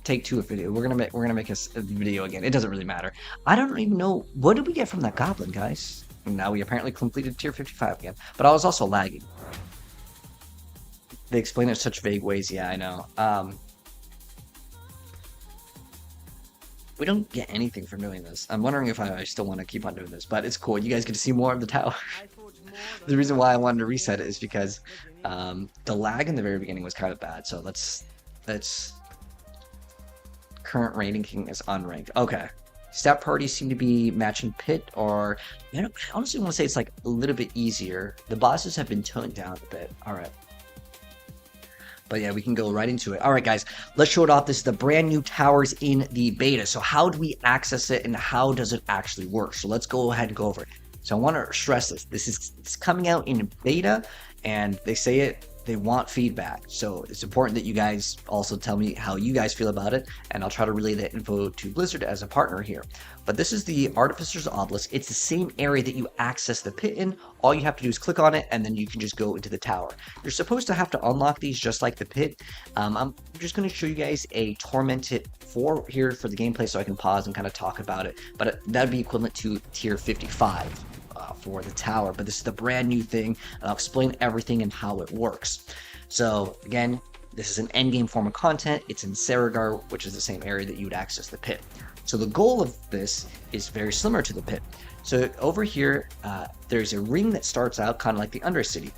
Take 2 of video. We're gonna make a video again. It doesn't really matter. I don't even know, what did we get from that goblin, guys? Now we apparently completed tier 55 again. But I was also lagging. They explain it in such vague ways. Yeah, I know. We don't get anything from doing this. I'm wondering if I still want to keep on doing this, but it's cool. You guys get to see more of the tower. The reason why I wanted to reset it is because the lag in the very beginning was kind of bad. So let's current rating king is unranked. Okay. Stat parties seem to be matching pit, or I honestly want to say it's like a little bit easier. The bosses have been toned down a bit. All right. But yeah, we can go right into it. All right, guys, let's show it off. This is the brand new towers in the beta. So how do we access it, and how does it actually work? So let's go ahead and go over it. So I want to stress this. It's coming out in beta, and they say they want feedback. So it's important that you guys also tell me how you guys feel about it, and I'll try to relay that info to Blizzard as a partner here. But this is the Artificer's Obelisk. It's the same area that you access the pit in. All you have to do is click on it, and then you can just go into the tower. You're supposed to have to unlock these just like the pit. I'm just going to show you guys a Tormented 4 here for the gameplay, so I can pause and kind of talk about it. But that'd be equivalent to tier 55. For the tower, but this is the brand new thing, and I'll explain everything and how it works. So again, this is an endgame form of content. It's in Saragar, which is the same area that you would access the pit. So the goal of this is very similar to the pit. So over here, there's a ring that starts out kind of like the Undercity.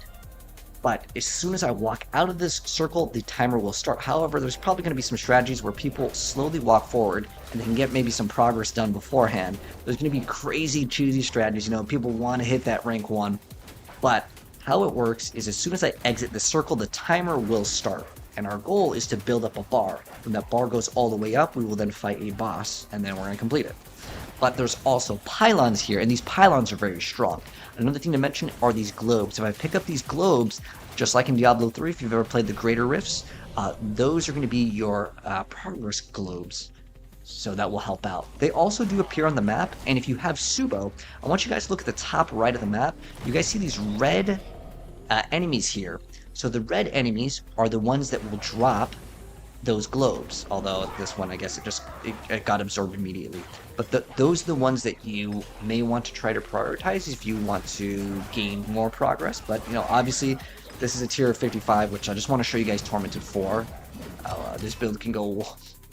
But as soon as I walk out of this circle, the timer will start. However, there's probably going to be some strategies where people slowly walk forward and they can get maybe some progress done beforehand. There's going to be crazy, cheesy strategies. You know, people want to hit that rank 1. But how it works is as soon as I exit the circle, the timer will start. And our goal is to build up a bar. When that bar goes all the way up, we will then fight a boss, and then we're going to complete it. But there's also pylons here, and these pylons are very strong. Another thing to mention are these globes. If I pick up these globes, just like in Diablo 3, if you've ever played the Greater Rifts, those are going to be your progress globes. So that will help out. They also do appear on the map, and if you have Subo, I want you guys to look at the top right of the map. You guys see these red enemies here. So the red enemies are the ones that will drop those globes, although this one, I guess it got absorbed immediately. But those are the ones that you may want to try to prioritize if you want to gain more progress. But you know, obviously this is a tier of 55, which I just want to show you guys Tormented 4. This build can go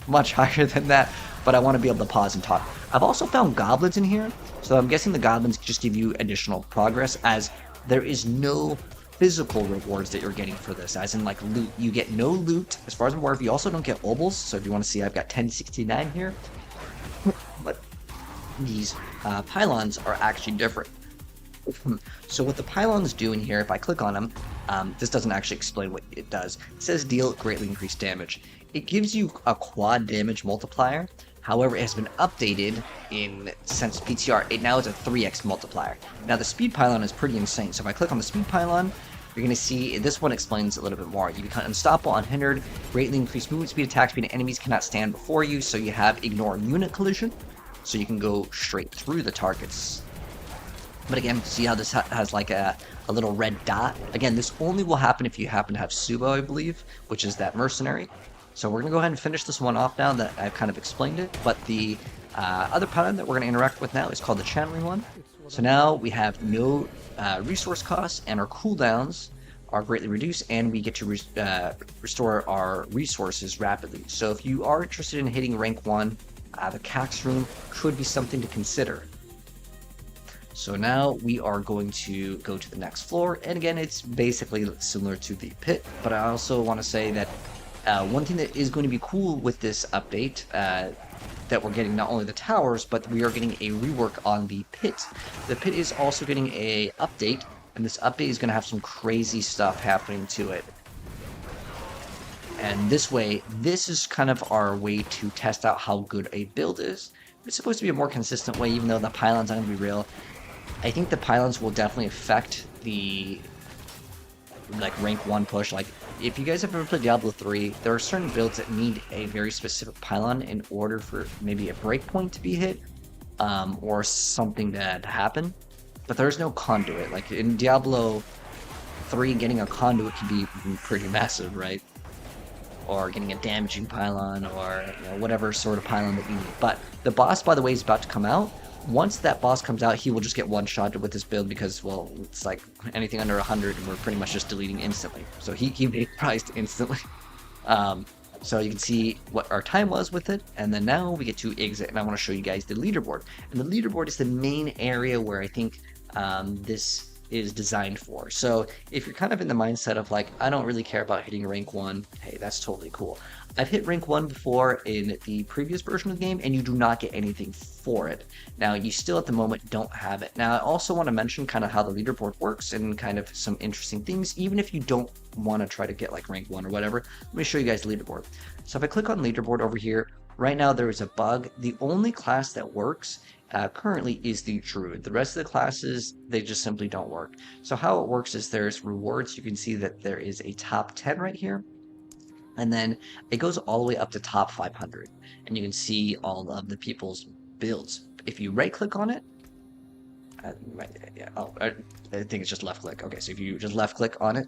much higher than that, but I want to be able to pause and talk. I've also found goblins in here, so I'm guessing the goblins just give you additional progress, as there is no physical rewards that you're getting for this, as in like loot. You get no loot as far as I'm aware of. You also don't get obols, so if you want to see, I've got 1069 here. But these pylons are actually different. So what the pylons do in here, if I click on them, this doesn't actually explain what it does. It says deal greatly increased damage. It gives you a quad damage multiplier. However, it has been updated since PTR. It now is a 3x multiplier. Now the speed pylon is pretty insane. So if I click on the speed pylon, you're going to see this one explains a little bit more. You become unstoppable, unhindered, greatly increased movement speed, attack speed, and enemies cannot stand before you. So you have ignore unit collision, so you can go straight through the targets. But again, see how this has like a little red dot? Again, this only will happen if you happen to have Subo, I believe, which is that Mercenary. So we're going to go ahead and finish this one off now that I've kind of explained it. But the other pattern that we're going to interact with now is called the channeling one. So now we have no resource costs, and our cooldowns are greatly reduced, and we get to restore our resources rapidly. So if you are interested in hitting rank 1, the Cax room could be something to consider. So now we are going to go to the next floor, and again, it's basically similar to the pit, but I also want to say that one thing that is going to be cool with this update, that we're getting not only the towers, but we are getting a rework on the pit. The pit is also getting a update, and this update is going to have some crazy stuff happening to it. And this way, this is kind of our way to test out how good a build is. It's supposed to be a more consistent way, even though the pylons aren't going to be real. I think the pylons will definitely affect the like rank 1 push. Like if you guys have ever played Diablo 3, there are certain builds that need a very specific pylon in order for maybe a breakpoint to be hit, or something to happen. But there's no conduit. Like in Diablo 3, getting a conduit can be pretty massive, right? Or getting a damaging pylon, or whatever sort of pylon that you need. But the boss, by the way, is about to come out. Once that boss comes out, he will just get one-shotted with this build because, well, it's like anything under 100, we're pretty much just deleting instantly. So he made prized instantly. So you can see what our time was with it, and then now we get to exit, and I want to show you guys the leaderboard. And the leaderboard is the main area where I think this is designed for. So if you're kind of in the mindset of like, I don't really care about hitting rank 1, hey, that's totally cool. I've hit rank 1 before in the previous version of the game, and you do not get anything for it. Now, you still at the moment don't have it. Now, I also want to mention kind of how the leaderboard works and kind of some interesting things, even if you don't want to try to get like rank 1 or whatever. Let me show you guys the leaderboard. So if I click on leaderboard over here, right now there is a bug. The only class that works currently is the Druid. The rest of the classes, they just simply don't work. So how it works is there's rewards. You can see that there is a top 10 right here. And then it goes all the way up to top 500. And you can see all of the people's builds. If you right click on it, I think it's just left click. Okay, so if you just left click on it,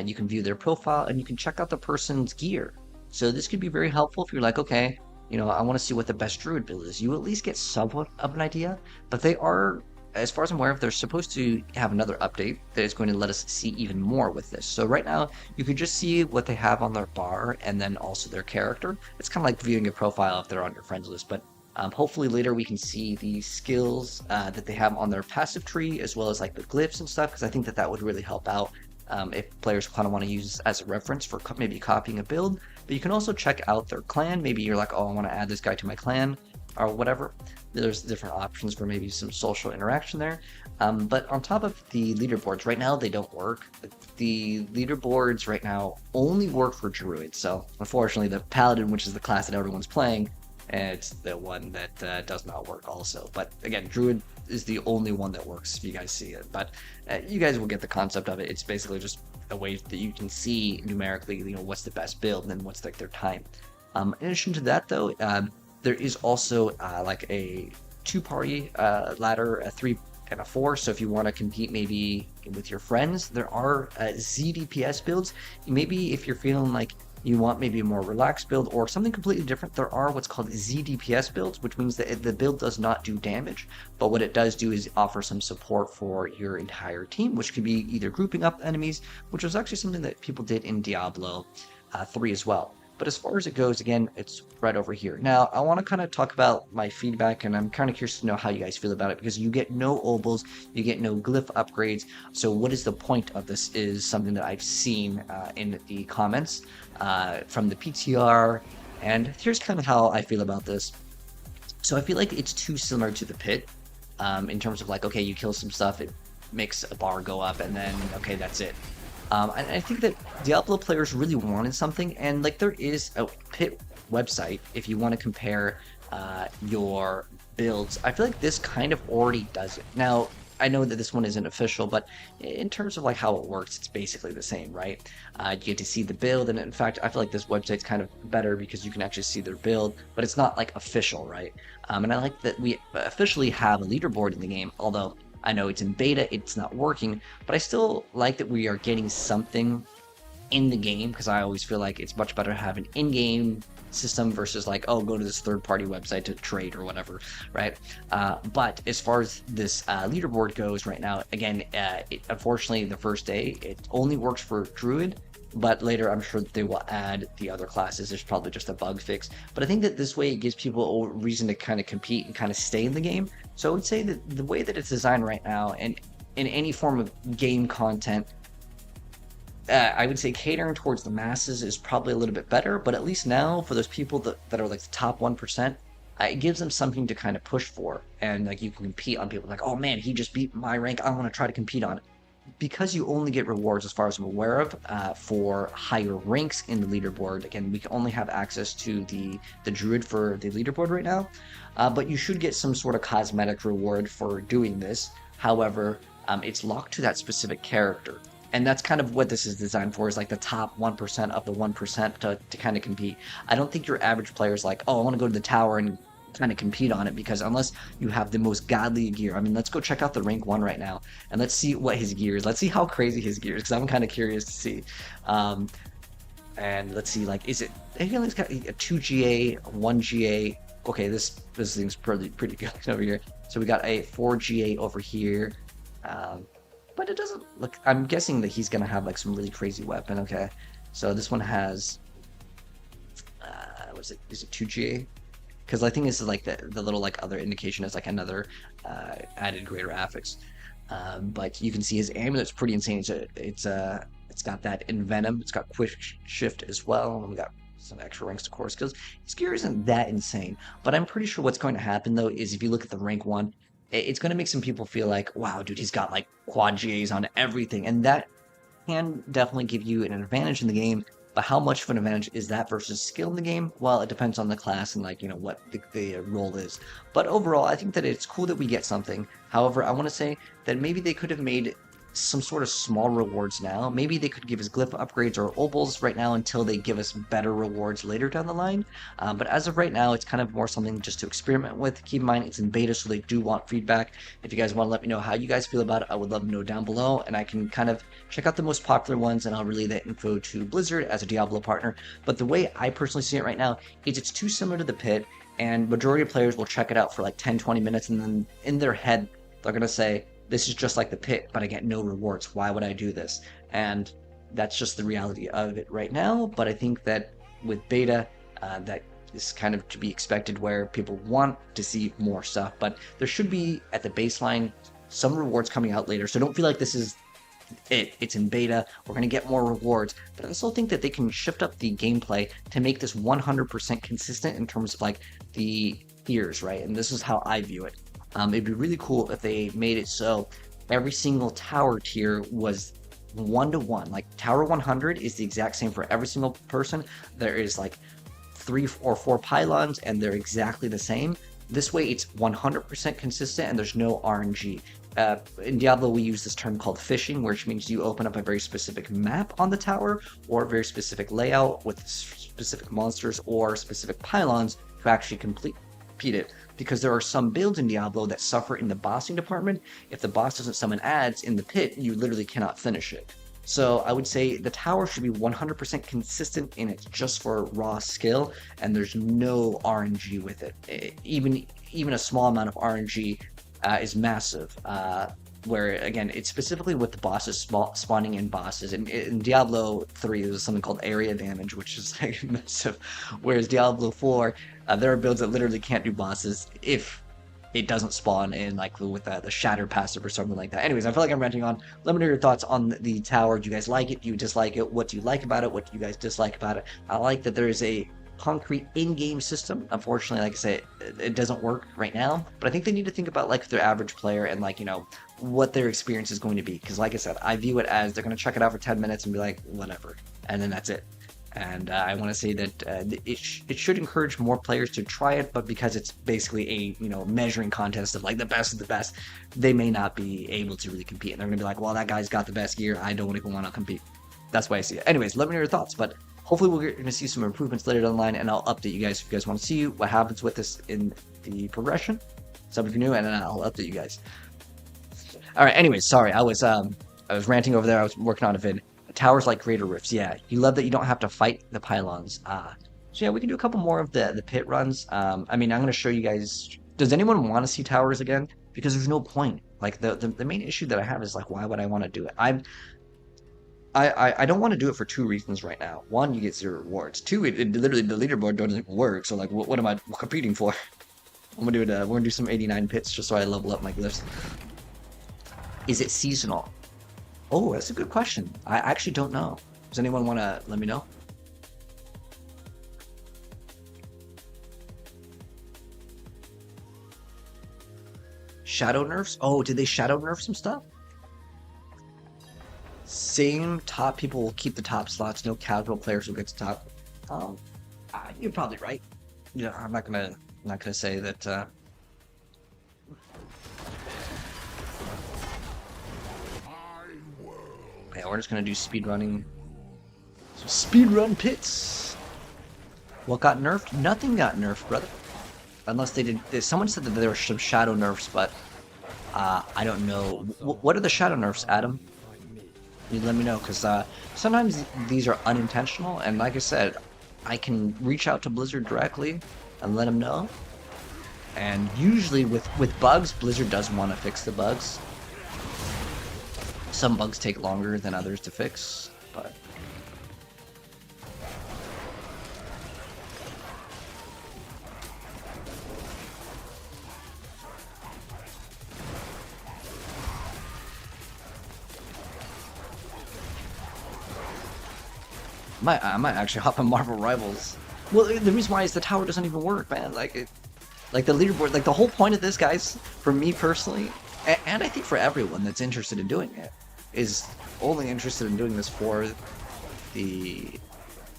you can view their profile and you can check out the person's gear. So this could be very helpful if you're like, okay, I want to see what the best Druid build is. You at least get somewhat of an idea, but they are, as far as I'm aware of, they're supposed to have another update that is going to let us see even more with this. So right now, you can just see what they have on their bar and then also their character. It's kind of like viewing a profile if they're on your friends list, but hopefully later we can see the skills that they have on their passive tree, as well as like the glyphs and stuff, because I think that would really help out if players kind of want to use this as a reference for maybe copying a build. But you can also check out their clan. Maybe you're like, oh, I want to add this guy to my clan or whatever. There's different options for maybe some social interaction there. But on top of the leaderboards, right now they don't work. The leaderboards right now only work for Druids. So unfortunately, the Paladin, which is the class that everyone's playing, it's the one that does not work also. But again, Druid is the only one that works if you guys see it. But you guys will get the concept of it. It's basically just a way that you can see numerically, what's the best build and what's like their time. In addition to that, though, there is also like a 2-party ladder, a 3 and a 4. So if you want to compete maybe with your friends, there are ZDPS builds. Maybe if you're feeling like you want maybe a more relaxed build or something completely different, there are what's called ZDPS builds, which means that the build does not do damage, but what it does do is offer some support for your entire team, which could be either grouping up enemies, which was actually something that people did in Diablo 3 as well. But as far as it goes, again, it's right over here. Now, I want to kind of talk about my feedback, and I'm kind of curious to know how you guys feel about it, because you get no obols, you get no glyph upgrades. So what is the point of this is something that I've seen in the comments from the PTR, and here's kind of how I feel about this. So I feel like it's too similar to the pit in terms of like, okay, you kill some stuff, it makes a bar go up, and then, okay, that's it. And I think that Diablo players really wanted something, and like there is a pit website if you want to compare your builds. I feel like this kind of already does it. Now, I know that this one isn't official, but in terms of like how it works, it's basically the same, right? You get to see the build, and in fact, I feel like this website's kind of better because you can actually see their build, but it's not like official, right? And I like that we officially have a leaderboard in the game, although I know it's in beta, it's not working, but I still like that we are getting something in the game, because I always feel like it's much better to have an in-game system versus like, oh, go to this third-party website to trade or whatever, right? But as far as this leaderboard goes right now, again, unfortunately, the first day, it only works for Druid, but later I'm sure they will add the other classes. There's probably just a bug fix. But I think that this way it gives people a reason to kind of compete and kind of stay in the game. So I would say that the way that it's designed right now, and in any form of game content, I would say catering towards the masses is probably a little bit better, but at least now for those people that are like the top 1%, it gives them something to kind of push for. And like you can compete on people like, oh man, he just beat my rank, I want to try to compete on it. Because you only get rewards, as far as I'm aware of, for higher ranks in the leaderboard. Again, we can only have access to the druid for the leaderboard right now, but you should get some sort of cosmetic reward for doing this. However, it's locked to that specific character. And that's kind of what this is designed for, is like the top 1% of the 1% to kind of compete. I don't think your average player is like, oh, I want to go to the tower and kind of compete on it, because unless you have the most godly gear, I mean, let's go check out the rank 1 right now and let's see what his gear is. Let's see how crazy his gear is, because I'm kind of curious to see. And let's see, like, is it, he's got a 2 GA, 1 GA. Okay, this thing's pretty good over here. So we got a 4 GA over here. But it doesn't look, I'm guessing that he's gonna have like some really crazy weapon. Okay, so this one has was it, is it 2 GA? Because I think this is like the little like other indication is like another added greater affix. But you can see his amulet's pretty insane. It's got that envenom. It's got quick shift as well. And we got some extra ranks, of course, because his gear isn't that insane. But I'm pretty sure what's going to happen though is if you look at the rank 1, it's going to make some people feel like, wow, dude, he's got like quad GAs on everything, and that can definitely give you an advantage in the game. But how much of an advantage is that versus skill in the game? Well, it depends on the class and like, you know, what the role is. But overall, I think that it's cool that we get something. However, I want to say that maybe they could have made some sort of small rewards now. Maybe they could give us glyph upgrades or opals right now until they give us better rewards later down the line. But as of right now, it's kind of more something just to experiment with. Keep in mind, it's in beta, so they do want feedback. If you guys want to let me know how you guys feel about it, I would love to know down below, and I can kind of check out the most popular ones, and I'll relay that info to Blizzard as a Diablo partner. But the way I personally see it right now is it's too similar to the pit, and majority of players will check it out for like 10-20 minutes, and then in their head, they're going to say, this is just like the pit, but I get no rewards. Why would I do this? And that's just the reality of it right now. But I think that with beta, that is kind of to be expected, where people want to see more stuff. But there should be, at the baseline, some rewards coming out later. So don't feel like this is it. It's in beta. We're going to get more rewards. But I also think that they can shift up the gameplay to make this 100% consistent in terms of like the tiers, right? And this is how I view it. It'd be really cool if they made it so every single tower tier was 1-to-1. Like tower 100 is the exact same for every single person. There is like 3 or 4 pylons and they're exactly the same. This way it's 100% consistent and there's no RNG. In Diablo, we use this term called fishing, which means you open up a very specific map on the tower or a very specific layout with specific monsters or specific pylons to actually complete it. Because there are some builds in Diablo that suffer in the bossing department. If the boss doesn't summon ads in the pit, you literally cannot finish it. So I would say the tower should be 100% consistent in it just for raw skill, and there's no RNG with it. Even a small amount of RNG is massive. Where again, it's specifically with the bosses spawning in bosses. In Diablo 3, there's something called area damage, which is like massive. Whereas Diablo 4, there are builds that literally can't do bosses if it doesn't spawn in, like with the shatter passive or something like that. Anyways, I feel like I'm ranting on. Let me know your thoughts on the tower. Do you guys like it? Do you dislike it? What do you like about it? What do you guys dislike about it? I like that there is a concrete in-game system. Unfortunately, like I say, it doesn't work right now, but I think they need to think about like their average player and like, you know, what their experience is going to be, because like I said, I view it as they're going to check it out for 10 minutes and be like, whatever, and then that's it. And I want to say that it should encourage more players to try it, but because it's basically a measuring contest of like the best of the best, they may not be able to really compete. And they're gonna be like, well, that guy's got the best gear. I don't even want to compete. That's why I see it. Anyways, let me know your thoughts. But hopefully we're going to see some improvements later down the line, and I'll update you guys if you guys want to see what happens with this in the progression. Sub if you're new, and then I'll update you guys. All right. Anyways, sorry, I was ranting over there. I was working on a vid. Towers like greater rifts. Yeah, you love that you don't have to fight the pylons. So yeah, we can do a couple more of the pit runs. I mean, I'm going to show you guys. Does anyone want to see towers again? Because there's no point. Like the main issue that I have is like, why would I want to do it? I don't want to do it for two reasons right now. One, you get 0 rewards. Two, it literally the leaderboard doesn't work. So like, what am I competing for? I'm gonna do it. We're gonna do some 89 pits just so I level up my glyphs. Is it seasonal? Oh, that's a good question. I actually don't know. Does anyone want to let me know? Shadow nerfs? Oh, did they shadow nerf some stuff? Same top people will keep the top slots. No casual players will get to top. You're probably right. Yeah, I'm not gonna say that. Yeah, we're just gonna do speed running. So speed run pits. What got nerfed? Nothing got nerfed, brother. Unless they did. Someone said that there were some shadow nerfs, but I don't know. What are the shadow nerfs, Adam? You let me know, because sometimes these are unintentional, and like I said, I can reach out to Blizzard directly and let them know. And usually with bugs, Blizzard does want to fix the bugs. Some bugs take longer than others to fix, but I might actually hop on Marvel Rivals. Well, the reason why is the tower doesn't even work, man. Like the leaderboard, like the whole point of this, guys, for me personally, and I think for everyone that's interested in doing it, is only interested in doing this for the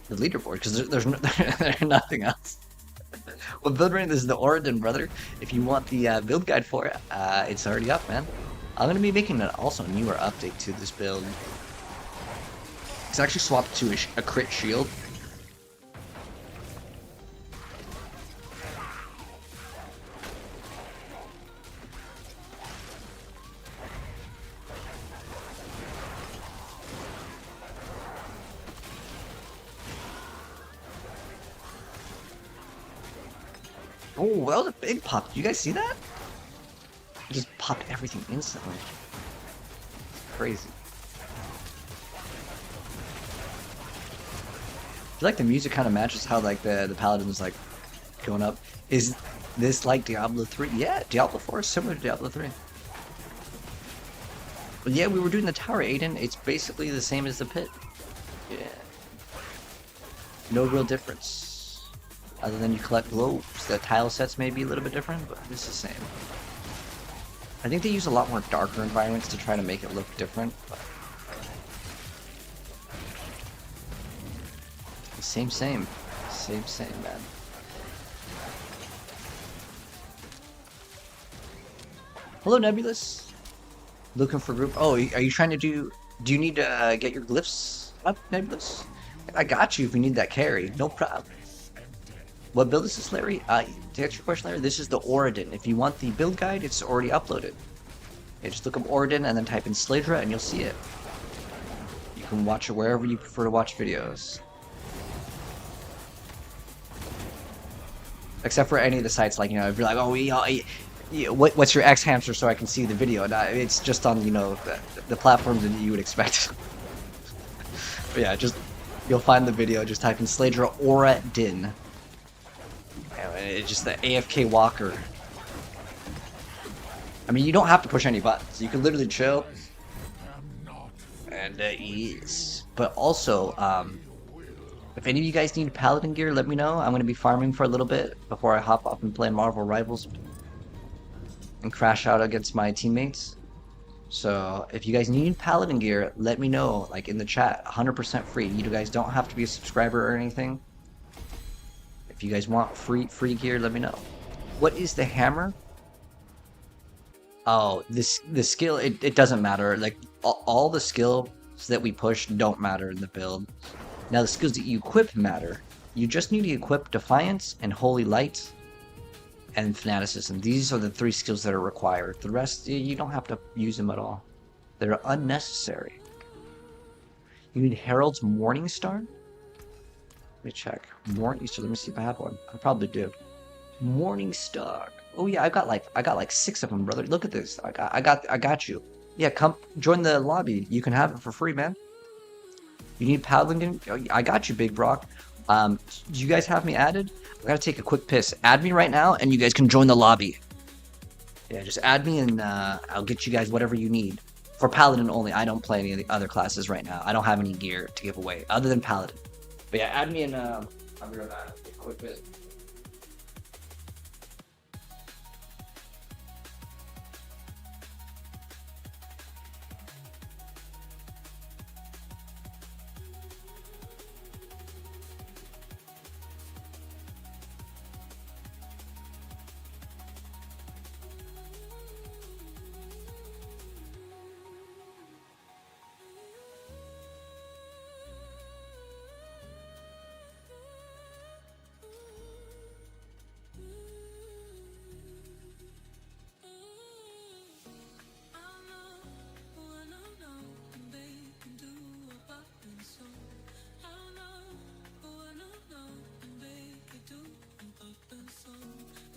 leaderboard, because there's nothing else. Well, build rating, this is the Origin, brother. If you want the build guide for it, it's already up, man. I'm gonna be making also a newer update to this build. It's actually swapped to a crit shield. Oh, that was a big pop. Did you guys see that? It just popped everything instantly. It's crazy. I feel like the music kind of matches how like the Paladin is like going up. Is this like Diablo 3? Yeah, Diablo 4 is similar to Diablo 3. But yeah, we were doing the tower, Aiden. It's basically the same as the pit. Yeah. No real difference. Other than you collect globes. The tile sets may be a little bit different, but it's the same. I think they use a lot more darker environments to try to make it look different. But same, man. Hello, Nebulous. Looking for group. Oh, are you trying to do you need to get your glyphs up, Nebulous? I got you if you need that carry. No problem. What build is this, Larry? To answer your question, Larry, this is the Origin. If you want the build guide, it's already uploaded. Yeah, just look up Origin and then type in Sladra and you'll see it. You can watch it wherever you prefer to watch videos. Except for any of the sites, like, if you're like, oh, what's your X hamster so I can see the video? And it's just on, the platforms that you would expect. But yeah, you'll find the video, just type in Sladra Origin. It's just the AFK walker. I mean, you don't have to push any buttons. You can literally chill. And ease. But also, if any of you guys need Paladin gear, let me know. I'm going to be farming for a little bit before I hop up and play Marvel Rivals and crash out against my teammates. So if you guys need Paladin gear, let me know, like in the chat, 100% free. You guys don't have to be a subscriber or anything. If you guys want free gear, let me know. What is the hammer? Oh, the skill, it doesn't matter. Like all the skills that we push don't matter in the build. Now the skills that you equip matter. You just need to equip Defiance and Holy Light and Fanaticism. These are the 3 skills that are required. The rest, you don't have to use them at all. They're unnecessary. You need Herald's Morning Star? Let me check. Morning Star, let me see if I have one. I probably do. Morning Star. Oh yeah, I got like 6 of them, brother. Look at this. I got you. Yeah, come join the lobby. You can have it for free, man. You need Paladin? I got you, Big Brock. Do you guys have me added? I gotta take a quick piss. Add me right now, and you guys can join the lobby. Yeah, just add me, and I'll get you guys whatever you need. For Paladin only. I don't play any of the other classes right now. I don't have any gear to give away, other than Paladin. But yeah, add me, and I'll be right back. Take a quick piss.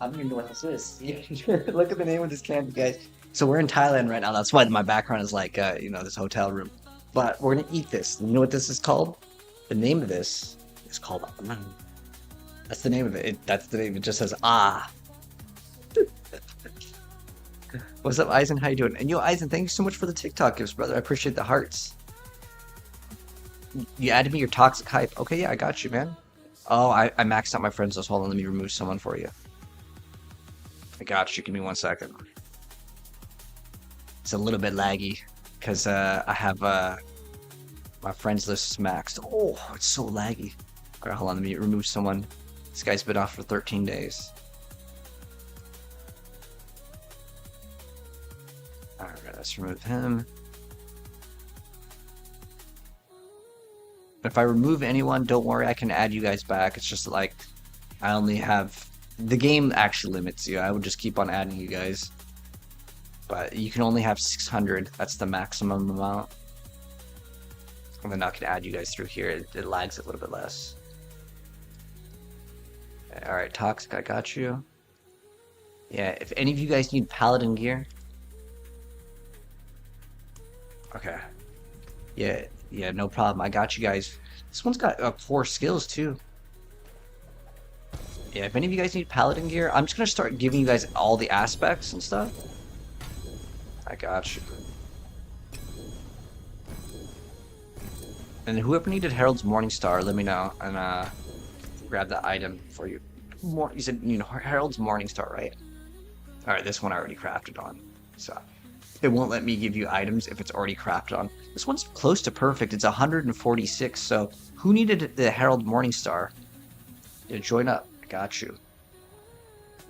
I don't even know what this is. Look at the name of this camp, guys. So we're in Thailand right now. That's why my background is like, this hotel room. But we're gonna eat this. You know what this is called? The name of this is called. That's the name of it. That's the name. It just says ah. What's up, Eisen? How you doing? And yo, Eisen, thank you so much for the TikTok gifts, brother. I appreciate the hearts. You added me your toxic hype. Okay, yeah, I got you, man. Oh, I maxed out my friends list. Hold on, let me remove someone for you. I got you. Give me 1 second. It's a little bit laggy because I have my friends list maxed. Oh, it's so laggy. All right, hold on. Let me remove someone. This guy's been off for 13 days. All right, let's remove him. If I remove anyone, don't worry. I can add you guys back. It's just like I only have. The game actually limits you. I would just keep on adding you guys. But you can only have 600. That's the maximum amount. And then I can add you guys through here. It lags a little bit less. Alright, Toxic, I got you. Yeah, if any of you guys need Paladin gear. Okay. Yeah, no problem. I got you guys. This one's got 4 skills too. Yeah, if any of you guys need Paladin gear, I'm just gonna start giving you guys all the aspects and stuff. I got you. And whoever needed Herald's Morning Star, let me know, and grab that item for you. You said Herald's Morning Star, right? All right, this one I already crafted on, so it won't let me give you items if it's already crafted on. This one's close to perfect. It's 146. So who needed the Herald Morning Star? Yeah, join up. Got you.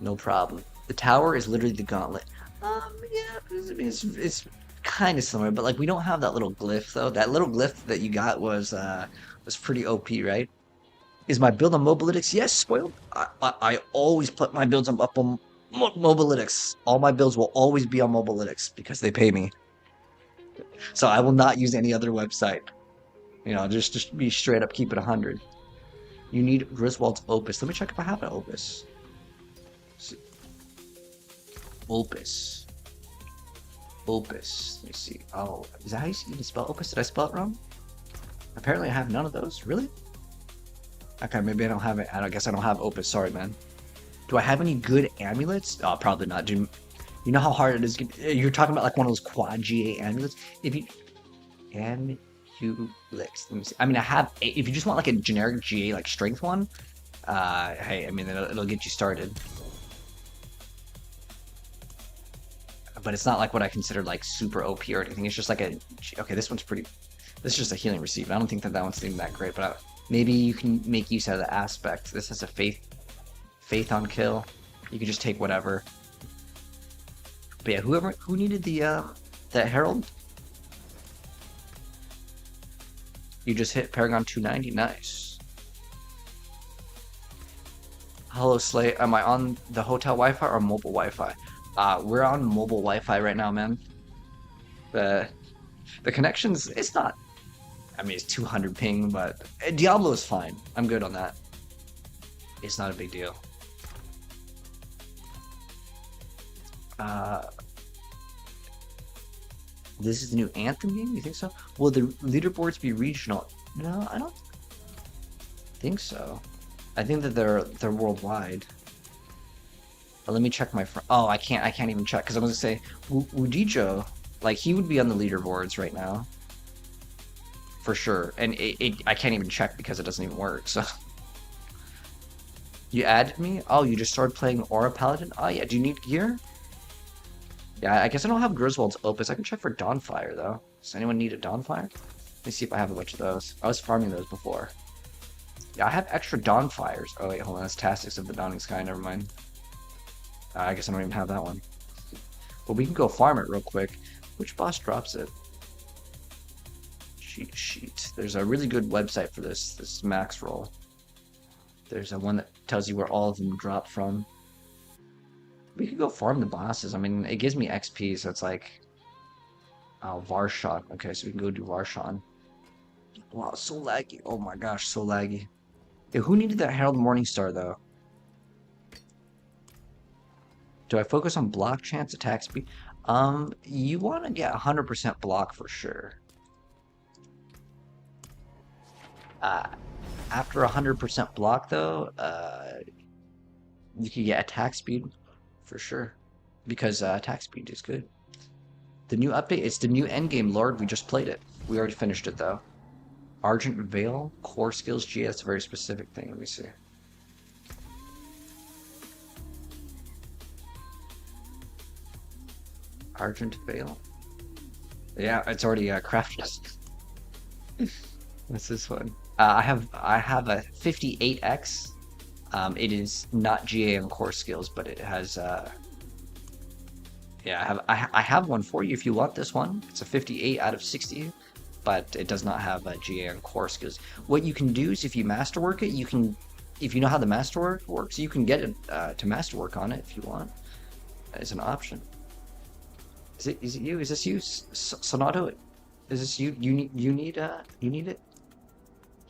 No problem. The tower is literally the gauntlet. Yeah, it's kind of similar, but like we don't have that little glyph though. That little glyph that you got was pretty OP, right? Is my build on Mobalytics? Yes, spoiled. I always put my builds up on Mobalytics. All my builds will always be on Mobalytics because they pay me. So I will not use any other website. Just be straight up, keep it 100. You need Griswold's Opus. Let me check if I have an Opus. Opus. Let me see. Oh, is that how you spell Opus? Did I spell it wrong? Apparently I have none of those. Really? Okay, maybe I don't have it. I guess I don't have Opus. Sorry, man. Do I have any good amulets? Oh, probably not, dude. You know how hard it is? You're talking about like one of those quad GA amulets? If you... Amulets. Let me see. I mean, I have... If you just want like a generic GA, like strength one, hey, I mean, it'll get you started. but it's not like what I consider like super OP or anything. It's just like a okay. This one's pretty. This is just a healing receive. I don't think that one's even that great, but maybe you can make use out of the aspect. This has a faith on kill. You can just take whatever. But yeah, who needed the that herald? You just hit Paragon 290. Nice. Hello, Slay. Am I on the hotel Wi-Fi or mobile Wi-Fi? We're on mobile Wi-Fi right now, man. The connections, it's not. I mean, it's 200 ping, but Diablo is fine. I'm good on that. It's not a big deal. This is the new Anthem game? You think so? Will the leaderboards be regional? No, I don't think so. I think that they're worldwide. But let me check my oh, I can't even check because I was gonna say Wudijo, like he would be on the leaderboards right now. For sure. And I can't even check because it doesn't even work, so you added me? Oh, you just started playing Aura Paladin? Oh yeah, do you need gear? Yeah, I guess I don't have Griswold's Opus. I can check for Dawnfire, though. Does anyone need a Dawnfire? Let me see if I have a bunch of those. I was farming those before. Yeah, I have extra Dawnfires. Oh, wait, hold on. That's Tactics of the Dawning Sky. Never mind. I guess I don't even have that one. But we can go farm it real quick. Which boss drops it? Cheat sheet. There's a really good website for this. This is Max Roll. There's a one that tells you where all of them drop from. We could go farm the bosses. I mean, it gives me XP, so it's like... Oh, Varshan. Okay, so we can go do Varshan. Wow, so laggy. Oh my gosh, so laggy. Yeah, who needed that Herald Morningstar, though? Do I focus on block chance, attack speed? You want to get 100% block for sure. After 100% block, though, you can get attack speed. For sure, because attack speed is good. The new update, it's the new Endgame Lord. We just played it. We already finished it though. Argent Veil, core skills. Gee, that's a very specific thing. Let me see. Argent Veil. Yeah, it's already crafted. What's this one? I have a 58x. It is not GA on core skills, but it has yeah, I have one for you if you want this one. It's a 58 out of 60, but it does not have a GA on core skills. What you can do is if you masterwork it, you can, if you know how the masterwork works, you can get it to masterwork on it if you want. As an option. Is it you? Is this you, Sonato? Is this you? You need it?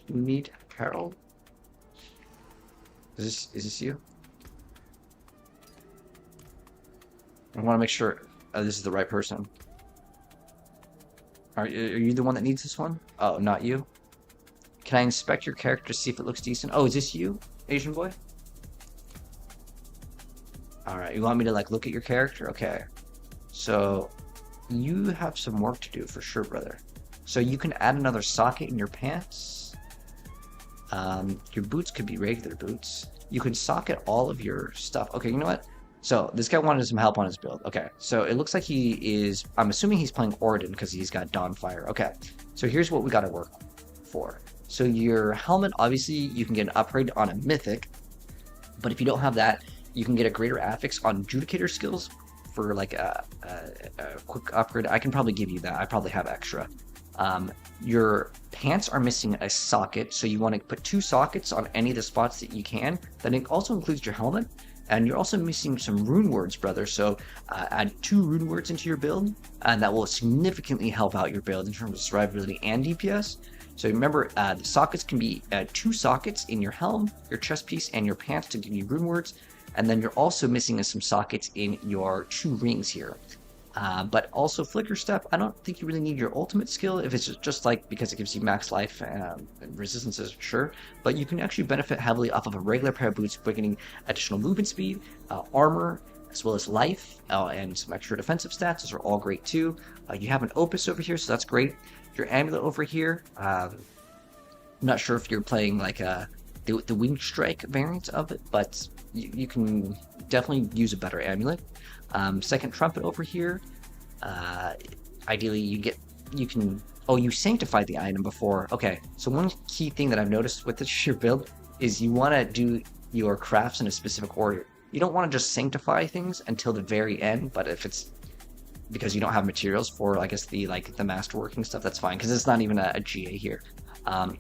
You need Carol? Is this you? I want to make sure this is the right person. Are you the one that needs this one? Oh, not you? Can I inspect your character to see if it looks decent? Oh, is this you, Asian boy? Alright, you want me to like look at your character? Okay. So, you have some work to do for sure, brother. So you can add another socket in your pants. Your boots could be regular boots. You can socket all of your stuff. Okay, you know what? So this guy wanted some help on his build. Okay, so it looks like he is... I'm assuming he's playing Orden because he's got Dawnfire. Okay, so here's what we got to work for. So your helmet, obviously, you can get an upgrade on a Mythic. But if you don't have that, you can get a greater affix on Judicator skills for like a quick upgrade. I can probably give you that. I probably have extra. Your pants are missing a socket, so you want to put 2 sockets on any of the spots that you can. Then it also includes your helmet, and you're also missing some rune words, brother. So add 2 rune words into your build, and that will significantly help out your build in terms of survivability and DPS. So remember, the sockets can be 2 sockets in your helm, your chest piece, and your pants to give you rune words. And then you're also missing some sockets in your 2 rings here. But also Flicker Step, I don't think you really need your ultimate skill if it's just like because it gives you max life and resistances, sure. But you can actually benefit heavily off of a regular pair of boots, quickening additional movement speed, armor, as well as life, and some extra defensive stats. Those are all great too. You have an Opus over here, so that's great. Your amulet over here, I'm not sure if you're playing like the Wing Strike variant of it, but you can definitely use a better amulet. Second trumpet over here. Uh, Ideally, you can. Oh, you sanctified the item before. Okay, so one key thing that I've noticed with this sheer build is you want to do your crafts in a specific order. You don't want to just sanctify things until the very end, but if it's because you don't have materials for, I guess, the masterworking stuff, that's fine because it's not even a GA here.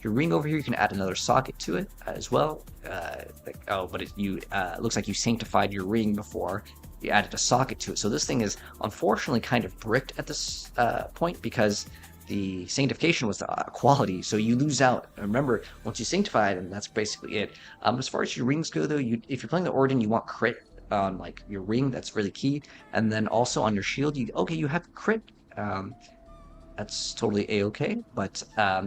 Your ring over here, you can add another socket to it as well. But it looks like you sanctified your ring before you added a socket to it. So this thing is unfortunately kind of bricked at this point because the sanctification was the quality. So you lose out. Remember, once you sanctify it, and that's basically it. As far as your rings go, though, if you're playing the Origin, you want crit on like your ring. That's really key. And then also on your shield, you have crit. That's totally a-okay. But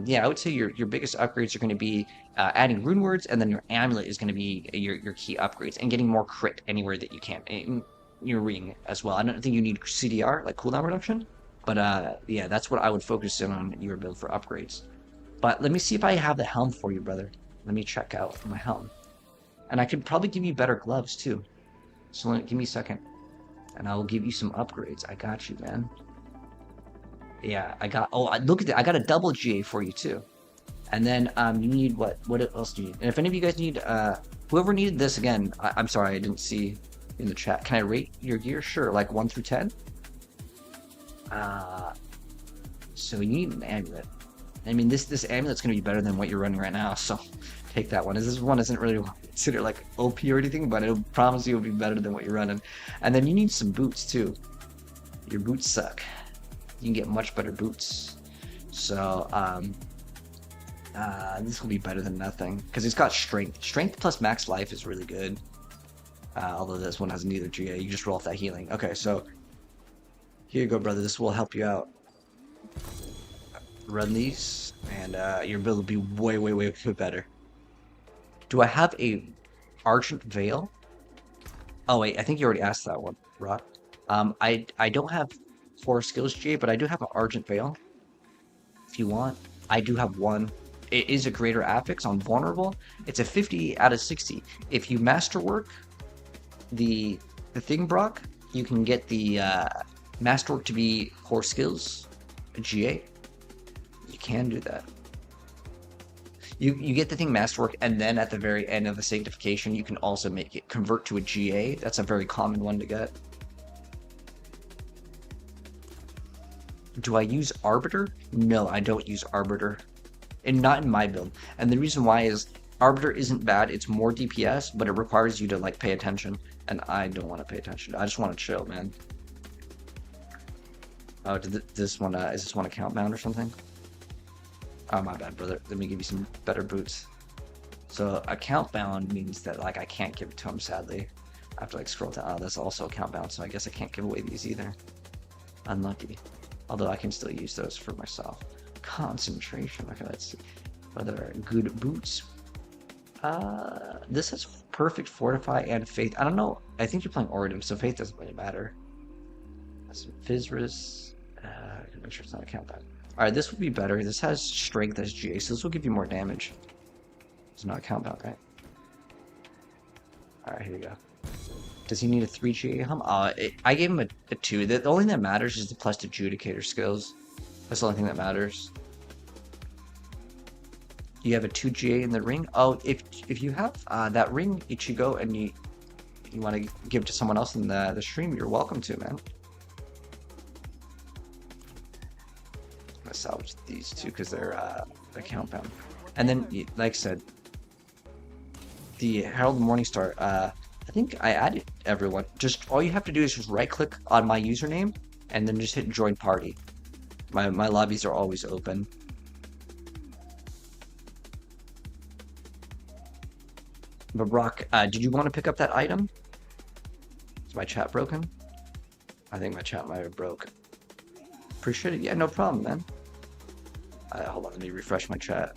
yeah, I would say your biggest upgrades are going to be adding rune words, and then your amulet is going to be your key upgrades, and getting more crit anywhere that you can. In your ring as well. I don't think you need CDR, like cooldown reduction, but yeah, that's what I would focus in on your build for upgrades. But let me see if I have the helm for you, brother. Let me check out my helm. And I could probably give you better gloves, too. So give me a second, and I will give you some upgrades. I got you, man. Yeah, look at that. I got a double GA for you too. And then you need what? What else do you need? And if any of you guys need, whoever needed this again, I'm sorry I didn't see in the chat. Can I rate your gear? Sure, like 1 through 10. So you need an amulet. I mean, this amulet's gonna be better than what you're running right now. So take that one. This one isn't really considered like OP or anything, but it'll promise you it'll be better than what you're running. And then you need some boots too. Your boots suck. You can get much better boots. So this will be better than nothing because it's got strength. Strength plus max life is really good. Although this one has neither GA, you just roll off that healing. Okay, so here you go, brother. This will help you out. Run these, and your build will be way, way, way better. Do I have a Argent Veil? Oh wait, I think you already asked that one, Rock. I don't have 4 skills GA, but I do have an Argent Veil. If you want, I do have one. It is a greater affix on vulnerable. It's a 50 out of 60. If you masterwork the thing, Brock, you can get the masterwork to be core skills GA. You can do that. You get the thing masterwork, and then at the very end of the sanctification, you can also make it convert to a GA. That's a very common one to get. Do I use Arbiter? No, I don't use Arbiter. And not in my build. And the reason why is Arbiter isn't bad. It's more DPS, but it requires you to like pay attention. And I don't want to pay attention. I just want to chill, man. Oh, is this one account bound or something? Oh, my bad, brother. Let me give you some better boots. So account bound means that like I can't give it to him, sadly. I have to like scroll down. Oh, that's also account bound, so I guess I can't give away these either. Unlucky. Although I can still use those for myself. Concentration. Okay, let's see. Other good boots. This has perfect fortify and faith. I don't know. I think you're playing Origin, so faith doesn't really matter. That's some Fizzris. Make sure it's not account bound. Alright, this would be better. This has strength as GA, so this will give you more damage. It's not account bound, right? Alright, here we go. Does he need a 3 GA helm? I gave him a 2. The only thing that matters is the plus adjudicator skills. That's the only thing that matters. You have a 2 GA in the ring? Oh, if you have that ring, Ichigo, and you want to give it to someone else in the stream, you're welcome to, man. I'm gonna salvage these two because they're account bound. And then, like I said, the Herald Morningstar, I think I added everyone. Just all you have to do is just right click on my username and then just hit join party. My lobbies are always open. But Brock, did you want to pick up that item? Is my chat broken? I think my chat might have broke. Appreciate it. Yeah, no problem, man. Hold on, let me refresh my chat.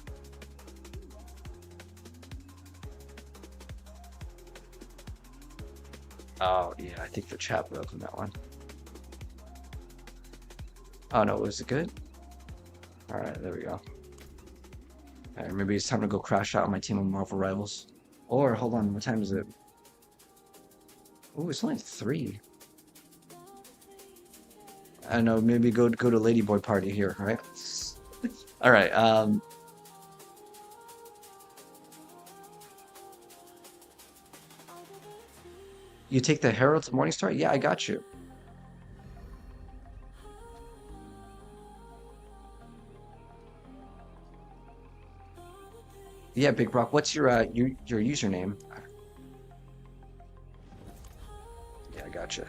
Oh, yeah, I think the chat broke on that one. Oh, no, was it good? Alright, there we go. Alright, maybe it's time to go crash out on my team of Marvel Rivals. Or, hold on, what time is it? Oh, it's only 3. I don't know, maybe go to Ladyboy party here, right? All right. You take the Herald to Morningstar? Yeah, I got you. Yeah, Big Rock. What's your username? Yeah, I gotcha.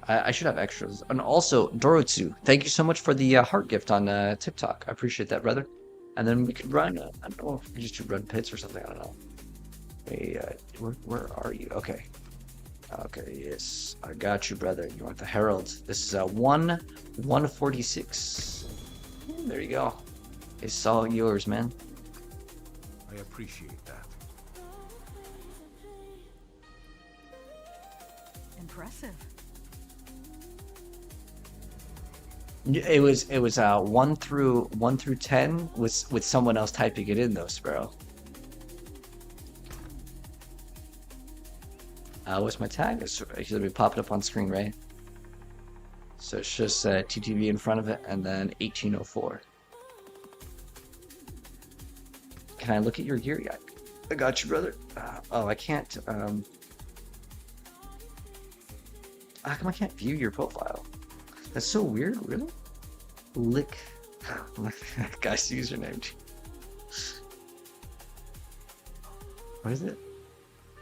I should have extras. And also, Dorotsu, thank you so much for the heart gift on TikTok. I appreciate that, brother. And then we could run. I don't know if we just do run pits or something. I don't know. Hey, where are you? Okay. Okay, yes. I got you, brother. You want the Herald. This is 146. There you go. It's all yours, man. I appreciate that. Impressive. It was 1 through 10 with someone else typing it in though, Sparrow. What's my tag? It's actually be popping up on screen, right? So it's just TTV in front of it and then 1804. Can I look at your gear? Yeah, I got you, brother. Oh, I can't. How come I can't view your profile? That's so weird, really? Lick. Guy's username. What is it?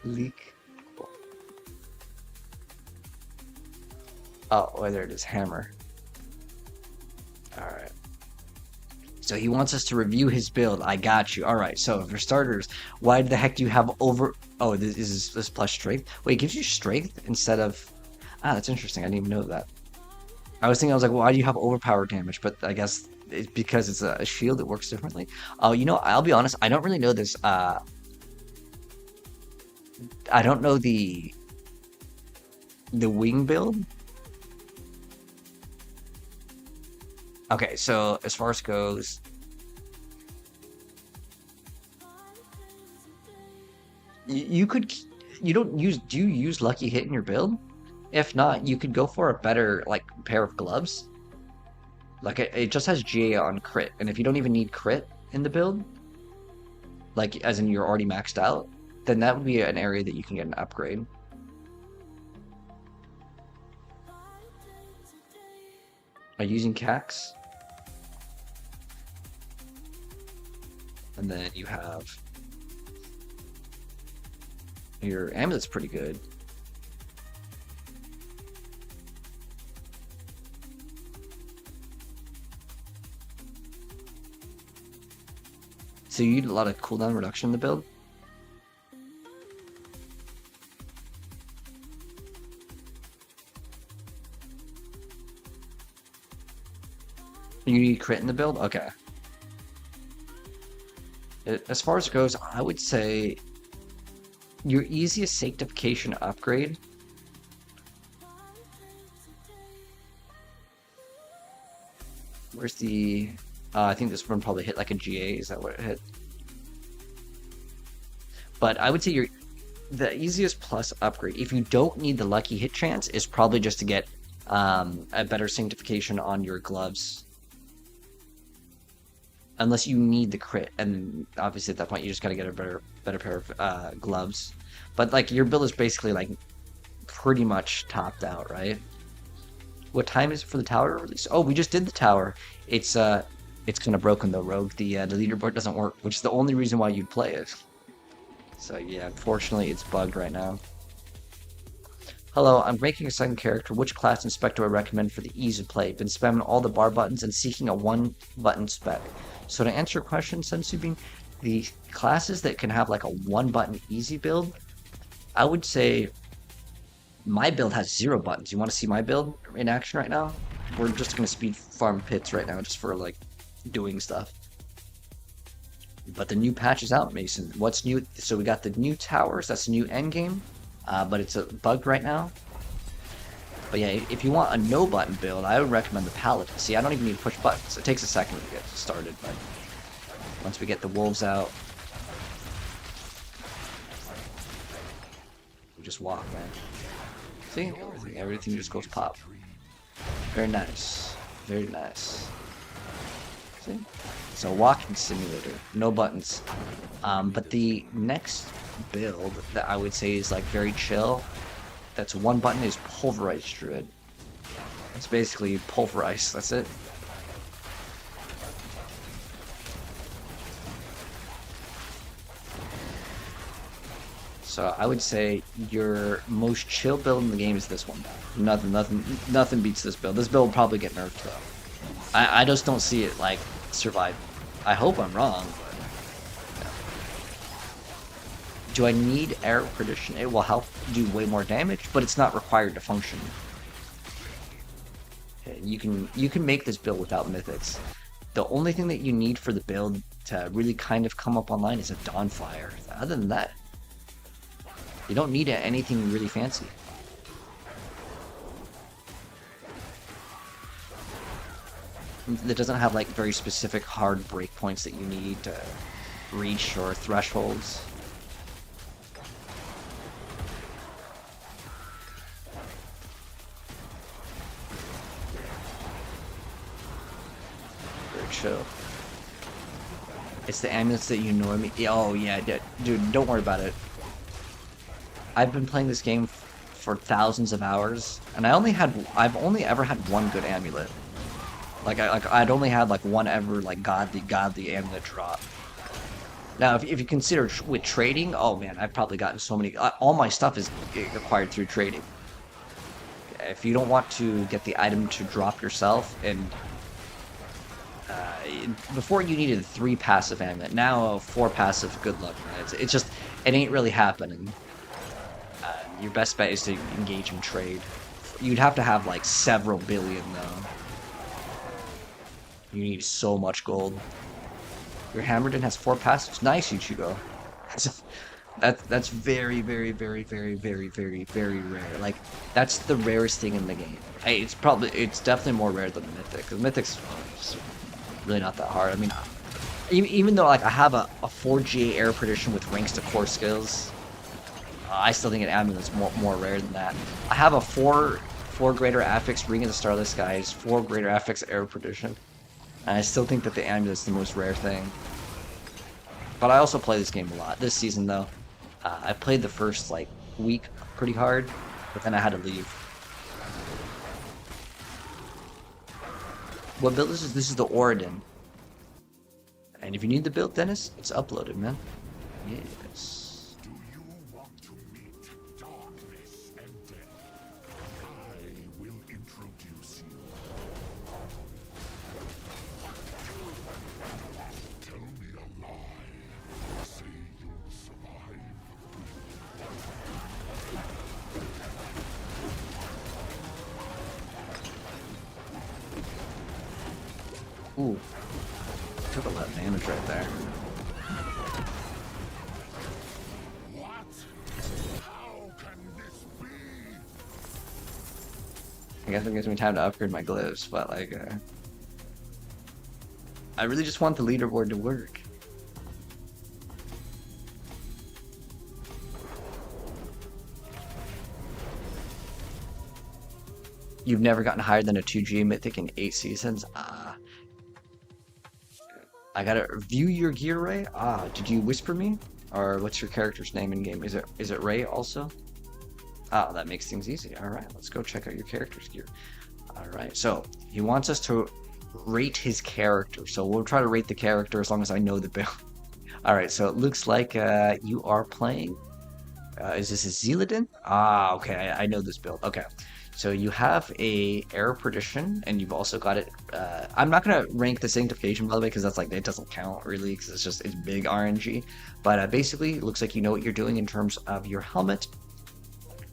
Leak. Oh, there it is. Hammer. Alright. So he wants us to review his build. I got you. Alright, so for starters, why the heck do you have over... Oh, this is plus strength? Wait, it gives you strength instead of... Ah, that's interesting. I didn't even know that. I was thinking, I was like, well, why do you have overpowered damage? But I guess it's because it's a shield that works differently. Oh, you know, I'll be honest, I don't really know this. I don't know the wing build. Okay, so as far as goes, you could, you don't use, do you use lucky hit in your build? If not, you could go for a better like pair of gloves. Like it just has GA on crit, and if you don't even need crit in the build, like as in you're already maxed out, then that would be an area that you can get an upgrade. Are you using Cax? And then you have your amulet's pretty good. So you need a lot of cooldown reduction in the build. You need crit in the build? Okay. As far as it goes, I would say your easiest sanctification upgrade where's the I think this one probably hit like a GA. Is that what it hit? But I would say the easiest plus upgrade, if you don't need the lucky hit chance, is probably just to get a better sanctification on your gloves. Unless you need the crit, and obviously at that point you just gotta get a better pair of gloves. But like your build is basically like pretty much topped out, right? What time is it for the tower release? Oh, we just did the tower. It's kind of broken though, Rogue. The leaderboard doesn't work, which is the only reason why you'd play it. So yeah, unfortunately it's bugged right now. Hello, I'm making a second character. Which class inspector I recommend for the ease of play? Been spamming all the bar buttons and seeking a one button spec. So to answer your question, Sensubin, the classes that can have like a one button easy build, I would say my build has 0 buttons. You want to see my build in action right now? We're just going to speed farm pits right now just for like doing stuff. But the new patch is out, Mason. What's new? So we got the new towers. That's the new endgame. But it's a bug right now. But yeah, if you want a no button build, I would recommend the Paladin. See, I don't even need to push buttons. It takes a second to get started, but once we get the wolves out, We just walk, man. See? Everything just goes pop. Very nice. Very nice. See? It's a walking simulator. No buttons. But the next build that I would say is like very chill, that's one button, is Pulverized Druid. It's basically pulverize, that's it. So I would say your most chill build in the game is this one. Nothing beats this build. This build will probably get nerfed though. I just don't see it like survive. I hope I'm wrong, but yeah. Do I need Air Perdition? It will help do way more damage, but it's not required to function. You can make this build without mythics. The only thing that you need for the build to really kind of come up online is a Dawnfire. Other than that, you don't need anything really fancy. That doesn't have like very specific hard breakpoints that you need to reach or thresholds. Very chill. It's the amulets that you normally. Oh yeah, dude, don't worry about it. I've been playing this game for thousands of hours, and I've only ever had one good amulet. I'd only had like one ever like godly amulet drop. Now, if you consider with trading, oh man, I've probably gotten so many. All my stuff is acquired through trading. If you don't want to get the item to drop yourself, and before you needed 3 passive amulet, now 4 passive. Good luck, man. It's just it ain't really happening. Your best bet is to engage in trade. You'd have to have like several billion though. You need so much gold. Your Hammerden has 4 passives. Nice, Ichigo. That's very, very, very, very, very, very, very rare. Like that's the rarest thing in the game. It's definitely more rare than Mythic. Because Mythic's really not that hard. I mean, even though like I have a 4GA Air Perdition with ranks to core skills, I still think an amulet's more rare than that. I have a 4 greater affix Ring of the Starless Skies, 4 greater affix Air Perdition. And I still think that the amulet's the most rare thing. But I also play this game a lot. This season though, I played the first like week pretty hard, but then I had to leave. What build is this? This is the Oridon. And if you need the build, Dennis, it's uploaded, man. Yes. Do you want to meet darkness and death? I will introduce you. Tell me a lie. Say you'll survive. Ooh. Took a lot of damage right there. What? How can this be? I guess it gives me time to upgrade my glyphs, but like, I really just want the leaderboard to work. You've never gotten higher than a 2G Mythic in 8 seasons? I gotta view your gear, Ray? Did you whisper me? Or what's your character's name in game? Is it Ray also? That makes things easy. Alright, let's go check out your character's gear. Alright, so he wants us to rate his character. So we'll try to rate the character as long as I know the build. Alright, so it looks like you are playing. Is this a Zealadin? Okay, I know this build. Okay. So you have a Air Perdition, and you've also got it. I'm not gonna rank the Sanctification, by the way, because that's like it doesn't count really, because it's big RNG. But basically, it looks like you know what you're doing in terms of your helmet,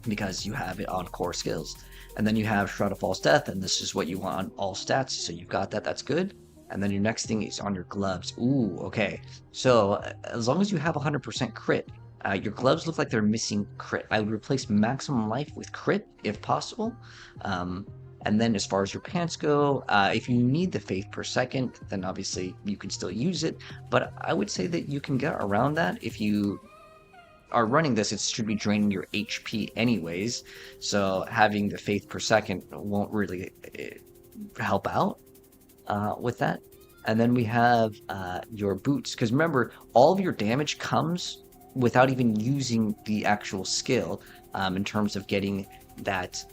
because you have it on core skills. And then you have Shroud of False Death, and this is what you want on all stats. So you've got that. That's good. And then your next thing is on your gloves. Ooh, okay. So as long as you have 100% crit. Your gloves look like they're missing crit. I would replace maximum life with crit if possible. And then as far as your pants go, if you need the faith per second, then obviously you can still use it. But I would say that you can get around that if you are running this, it should be draining your HP anyways. So having the faith per second won't really help out with that. And then we have your boots, because remember, all of your damage comes without even using the actual skill. In terms of getting that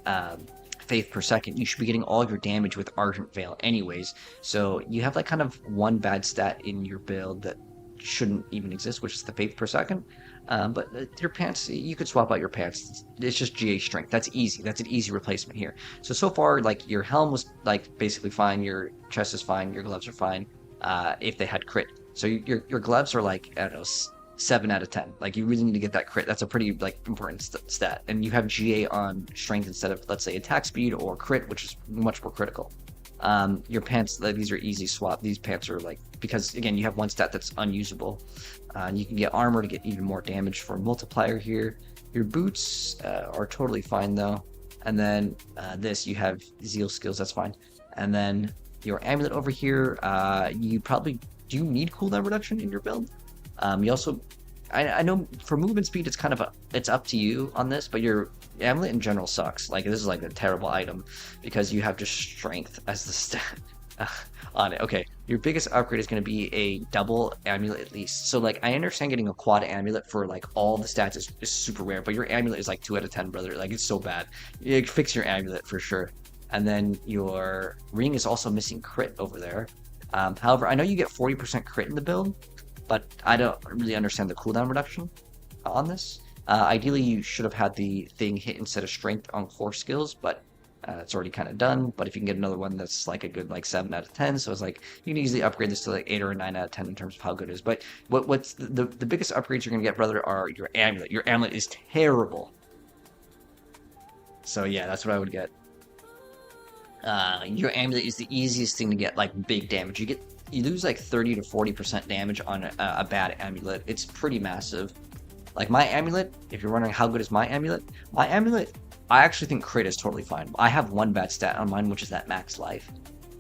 faith per second, you should be getting all of your damage with Argent Veil anyways. So you have like kind of one bad stat in your build that shouldn't even exist, which is the faith per second. But your pants, you could swap out your pants. It's just GA strength. That's easy. That's an easy replacement here. So far, like your helm was like basically fine. Your chest is fine. Your gloves are fine. If they had crit. So your gloves are like, I don't know, 7 out of 10. Like you really need to get that crit. That's a pretty like important stat. And you have GA on strength instead of, let's say, attack speed or crit, which is much more critical. Your pants, these are easy swap. These pants are like, because again, you have one stat that's unusable. You can get armor to get even more damage for multiplier here. Your boots are totally fine though. And then this, you have zeal skills, that's fine. And then your amulet over here, you probably do need cooldown reduction in your build. You also, I know for movement speed, it's kind of it's up to you on this, but your amulet in general sucks. Like this is like a terrible item because you have just strength as the stat on it. Okay, your biggest upgrade is going to be a double amulet at least. So like I understand getting a quad amulet for like all the stats is super rare, but your amulet is like 2 out of 10, brother. Like it's so bad. You fix your amulet for sure. And then your ring is also missing crit over there. However, I know you get 40% crit in the build, but I don't really understand the cooldown reduction on this. Ideally, you should have had the thing hit instead of strength on core skills, but it's already kind of done. But if you can get another one that's like a good like 7 out of 10, so it's like you can easily upgrade this to like 8 or a 9 out of 10 in terms of how good it is. But what's the biggest upgrades you're gonna get, brother, are your amulet. Your amulet is terrible. So yeah, that's what I would get. Your amulet is the easiest thing to get like big damage. You lose like 30 to 40% damage on a bad amulet. It's pretty massive. Like my amulet, if you're wondering how good is my amulet, I actually think crit is totally fine. I have one bad stat on mine, which is that max life.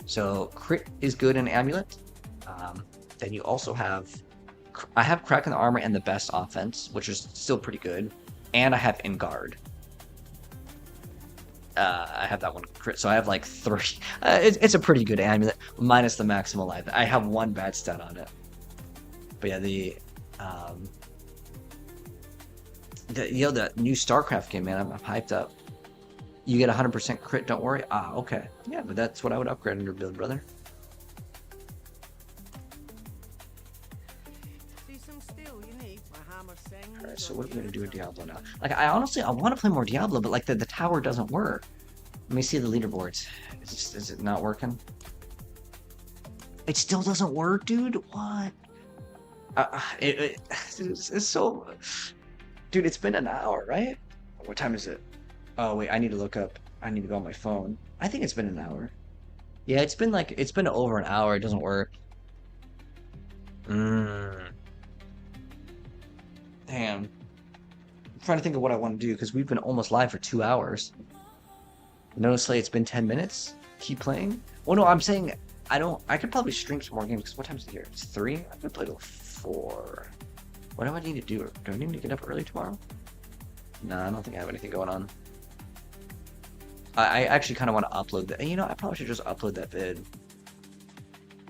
So crit is good in amulet. Then you also have, I have crack in the armor and the best offense, which is still pretty good. And I have in guard. I have that one crit, so I have like 3. It's a pretty good amulet, minus the maximal life. I have one bad stat on it. But yeah, the new StarCraft game, man, I'm hyped up. You get 100% crit, don't worry. Okay. Yeah, but that's what I would upgrade in your build, brother. See some steel you need. My hammer sings. Alright, so on what are we your gonna do with return. Diablo now? Like, I honestly want to play more Diablo, but like the tower doesn't work. Let me see the leaderboards. Is it not working? It still doesn't work, dude. What? It's so. Dude, it's been an hour, right? What time is it? Oh wait, I need to look up. I need to go on my phone. I think it's been an hour. Yeah, it's been over an hour. It doesn't work. Damn. I'm trying to think of what I want to do because we've been almost live for 2 hours. Notice it's been 10 minutes. Keep playing. Well, no, I'm saying I could probably stream some more games because what time is it here? It's 3. I could play till 4. What do I need to do? Do I need to get up early tomorrow? No, I don't think I have anything going on. I actually kind of want to upload that. You know, I probably should just upload that vid.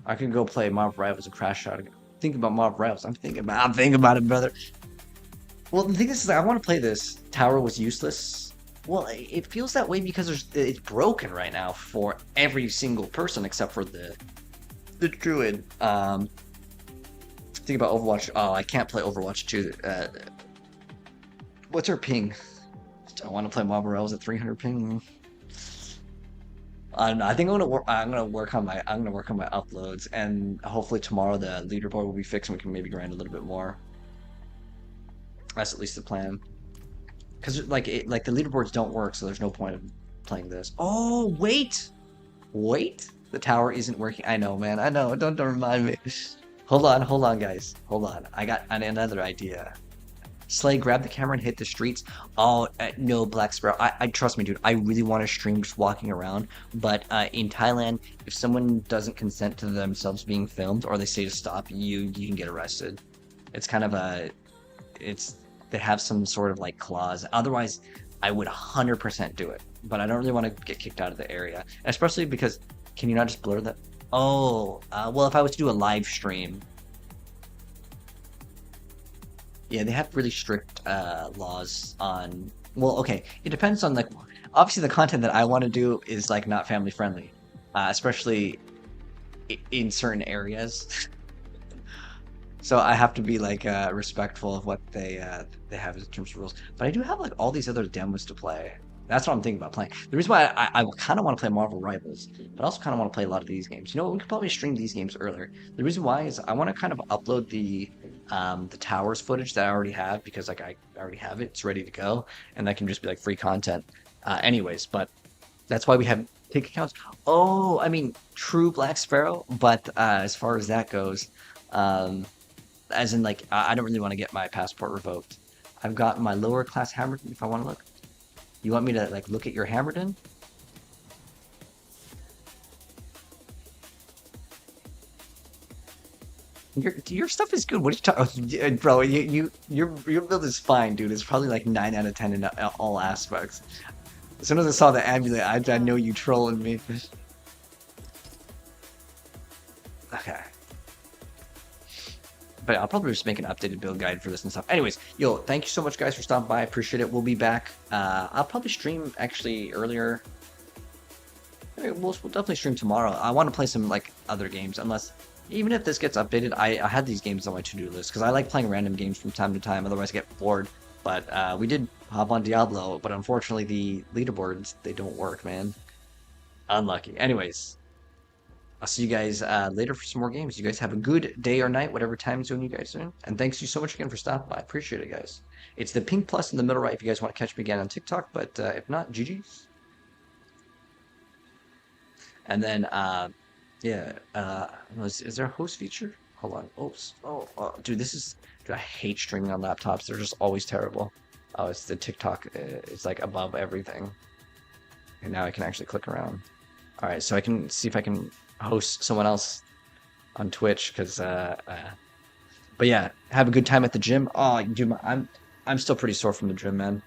I can go play Mob Rivals and Crash Shot. Think about Mob Rivals. I'm thinking about it, brother. Well, the thing is I want to play this. Tower was useless. Well, it feels that way because it's broken right now for every single person except for the Druid. Think about Overwatch. Oh, I can't play Overwatch 2. What's our ping? I want to play Mob Rivals at 300 ping. I don't know. I think I'm gonna work on my uploads, and hopefully tomorrow the leaderboard will be fixed and we can maybe grind a little bit more. That's at least the plan. Because like the leaderboards don't work, so there's no point in playing this. Oh wait, the tower isn't working. I know, man. I know. Don't remind me. Hold on, guys. Hold on. I got another idea. Slay, grab the camera and hit the streets. Oh, no, Black Sparrow. I trust me, dude. I really want to stream just walking around. But in Thailand, if someone doesn't consent to themselves being filmed or they say to stop, you can get arrested. It's kind of they have some sort of like clause. Otherwise, I would 100% do it. But I don't really want to get kicked out of the area, especially because can you not just blur that? Oh, well, if I was to do a live stream, yeah, they have really strict laws on. Well, okay, it depends on like. Obviously, the content that I want to do is like not family friendly, especially in certain areas. So I have to be like respectful of what they have in terms of rules. But I do have like all these other demos to play. That's what I'm thinking about playing. The reason why I kind of want to play Marvel Rivals, but I also kind of want to play a lot of these games. You know, we could probably stream these games earlier. The reason why is I want to kind of upload the towers footage that I already have because like I already have it. It's ready to go, and that can just be like free content. Anyways, but that's why we have pig accounts. Oh, I mean, true Black Sparrow. But as far as that goes, as in like I don't really want to get my passport revoked. I've got my lower class Hammerton if I want to look. You want me to like look at your Hammerton? Your stuff is good. What are you talking, bro? Your build is fine, dude. It's probably like 9 out of 10 in all aspects. As soon as I saw the amulet, I know you trolling me. Okay. But I'll probably just make an updated build guide for this and stuff. Anyways, yo, thank you so much, guys, for stopping by. I appreciate it. We'll be back. I'll probably stream actually earlier. We'll definitely stream tomorrow. I want to play some like other games, unless even if this gets updated. I had these games on my to-do list because I like playing random games from time to time. Otherwise, I get bored. But we did hop on Diablo, but unfortunately, the leaderboards they don't work, man. Unlucky. Anyways. I'll see you guys later for some more games. You guys have a good day or night, whatever time zone you guys are in. And thanks you so much again for stopping by. I appreciate it, guys. It's the pink plus in the middle right if you guys want to catch me again on TikTok. But if not, GG's. And then, yeah, is there a host feature? Hold on. Oops. Oh, dude, dude, I hate streaming on laptops. They're just always terrible. Oh, it's the TikTok. It's like above everything. And now I can actually click around. All right, so I can see if I can host someone else on Twitch because but yeah, have a good time at the gym. Oh, dude, I'm still pretty sore from the gym, man.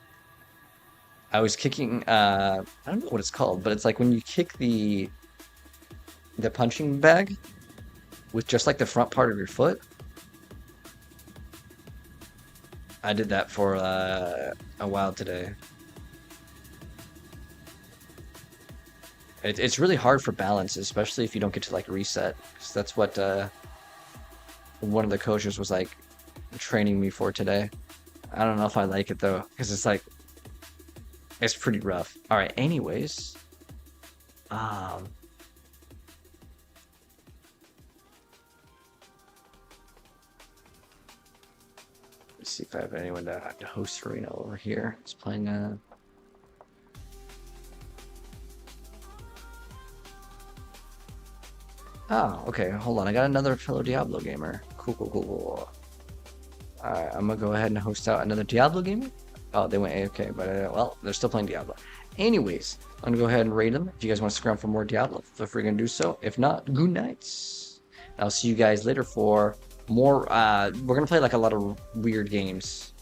I was kicking I don't know what it's called, but it's like when you kick the punching bag with just like the front part of your foot. I did that for a while today. It's really hard for balance, especially if you don't get to like reset. 'Cause that's what one of the coaches was like training me for today. I don't know if I like it though, because it's like it's pretty rough. All right. Anyways, let's see if I have anyone to host Reno over here. It's playing Oh, okay, hold on. I got another fellow Diablo gamer. Cool. Alright, I'm gonna go ahead and host out another Diablo gamer. Oh, they went AFK, but well, they're still playing Diablo. Anyways, I'm gonna go ahead and raid them. If you guys want to stick around for more Diablo, feel free to do so. If not, good nights. I'll see you guys later for more. We're gonna play like a lot of weird games.